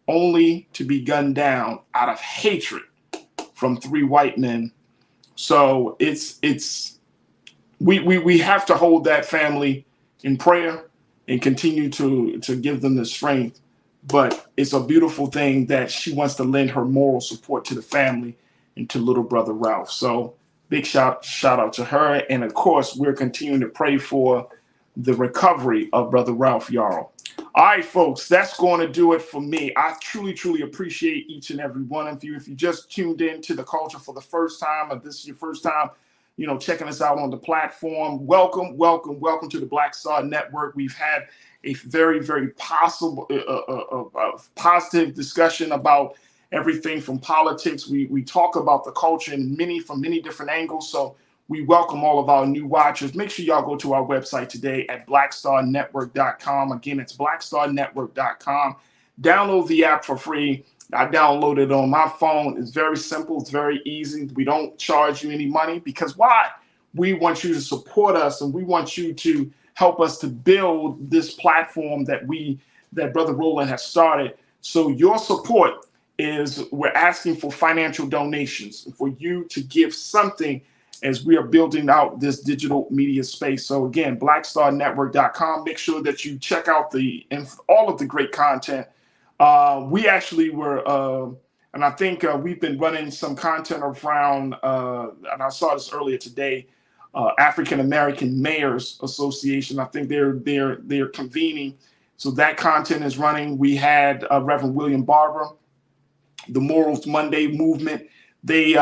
only to be gunned down out of hatred from 3 white men. So we have to hold that family in prayer and continue to give them the strength. But it's a beautiful thing that she wants to lend her moral support to the family and to little brother Ralph. So big shout out to her. And of course, we're continuing to pray for the recovery of brother Ralph Yarl. All right, folks, that's going to do it for me. I truly, truly appreciate each and every one of you. If you just tuned in to The Culture for the first time, or this is your first time, checking us out on the platform, welcome to the Black Star Network. We've had a very, very positive discussion about everything from politics. We talk about the culture from many different angles. So we welcome all of our new watchers. Make sure y'all go to our website today at blackstarnetwork.com. Again, it's blackstarnetwork.com. Download the app for free. I downloaded it on my phone. It's very simple. It's very easy. We don't charge you any money, because why? We want you to support us, and we want you to help us to build this platform that Brother Roland has started. So your support we're asking for financial donations for you to give something as we are building out this digital media space. So again, blackstarnetwork.com. Make sure that you check out all of the great content. We actually were, and I think we've been running some content around, and I saw this earlier today, African American Mayors Association. I think they're convening, so that content is running. We had Reverend William Barber, the Morals Monday movement. We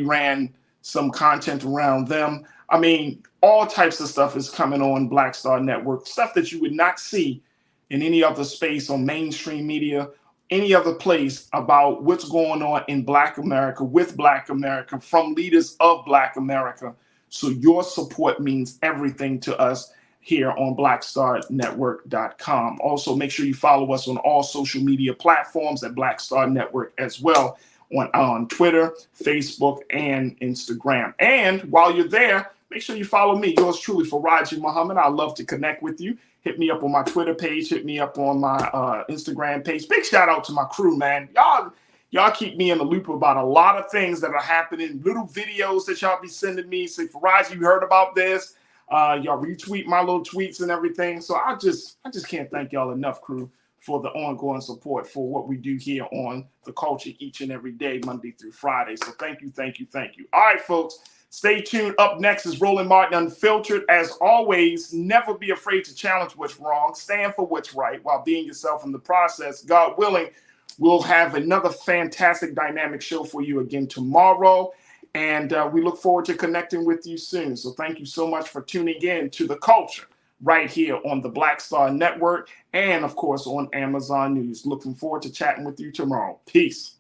ran some content around them. I mean, all types of stuff is coming on Black Star Network, stuff that you would not see in any other space on mainstream media, any other place, about what's going on in Black America, with Black America, from leaders of Black America. So your support means everything to us here on blackstarnetwork.com. Also, make sure you follow us on all social media platforms at Black Star Network as well, on Twitter, Facebook, and Instagram. And while you're there, make sure you follow me, yours truly, Farajii Muhammad. I'd love to connect with you. Hit me up on my Twitter page. Hit me up on my Instagram page. Big shout out to my crew, man. Y'all keep me in the loop about a lot of things that are happening. Little videos that y'all be sending me. Say, Farajii, you heard about this? Y'all retweet my little tweets and everything. So I just can't thank y'all enough, crew, for the ongoing support for what we do here on The Culture each and every day, Monday through Friday. So thank you. All right, folks. Stay tuned. Up next is Roland Martin Unfiltered. As always, never be afraid to challenge what's wrong. Stand for what's right while being yourself in the process. God willing, we'll have another fantastic dynamic show for you again tomorrow. And we look forward to connecting with you soon. So thank you so much for tuning in to The Culture right here on the Black Star Network and, of course, on Amazon News. Looking forward to chatting with you tomorrow. Peace.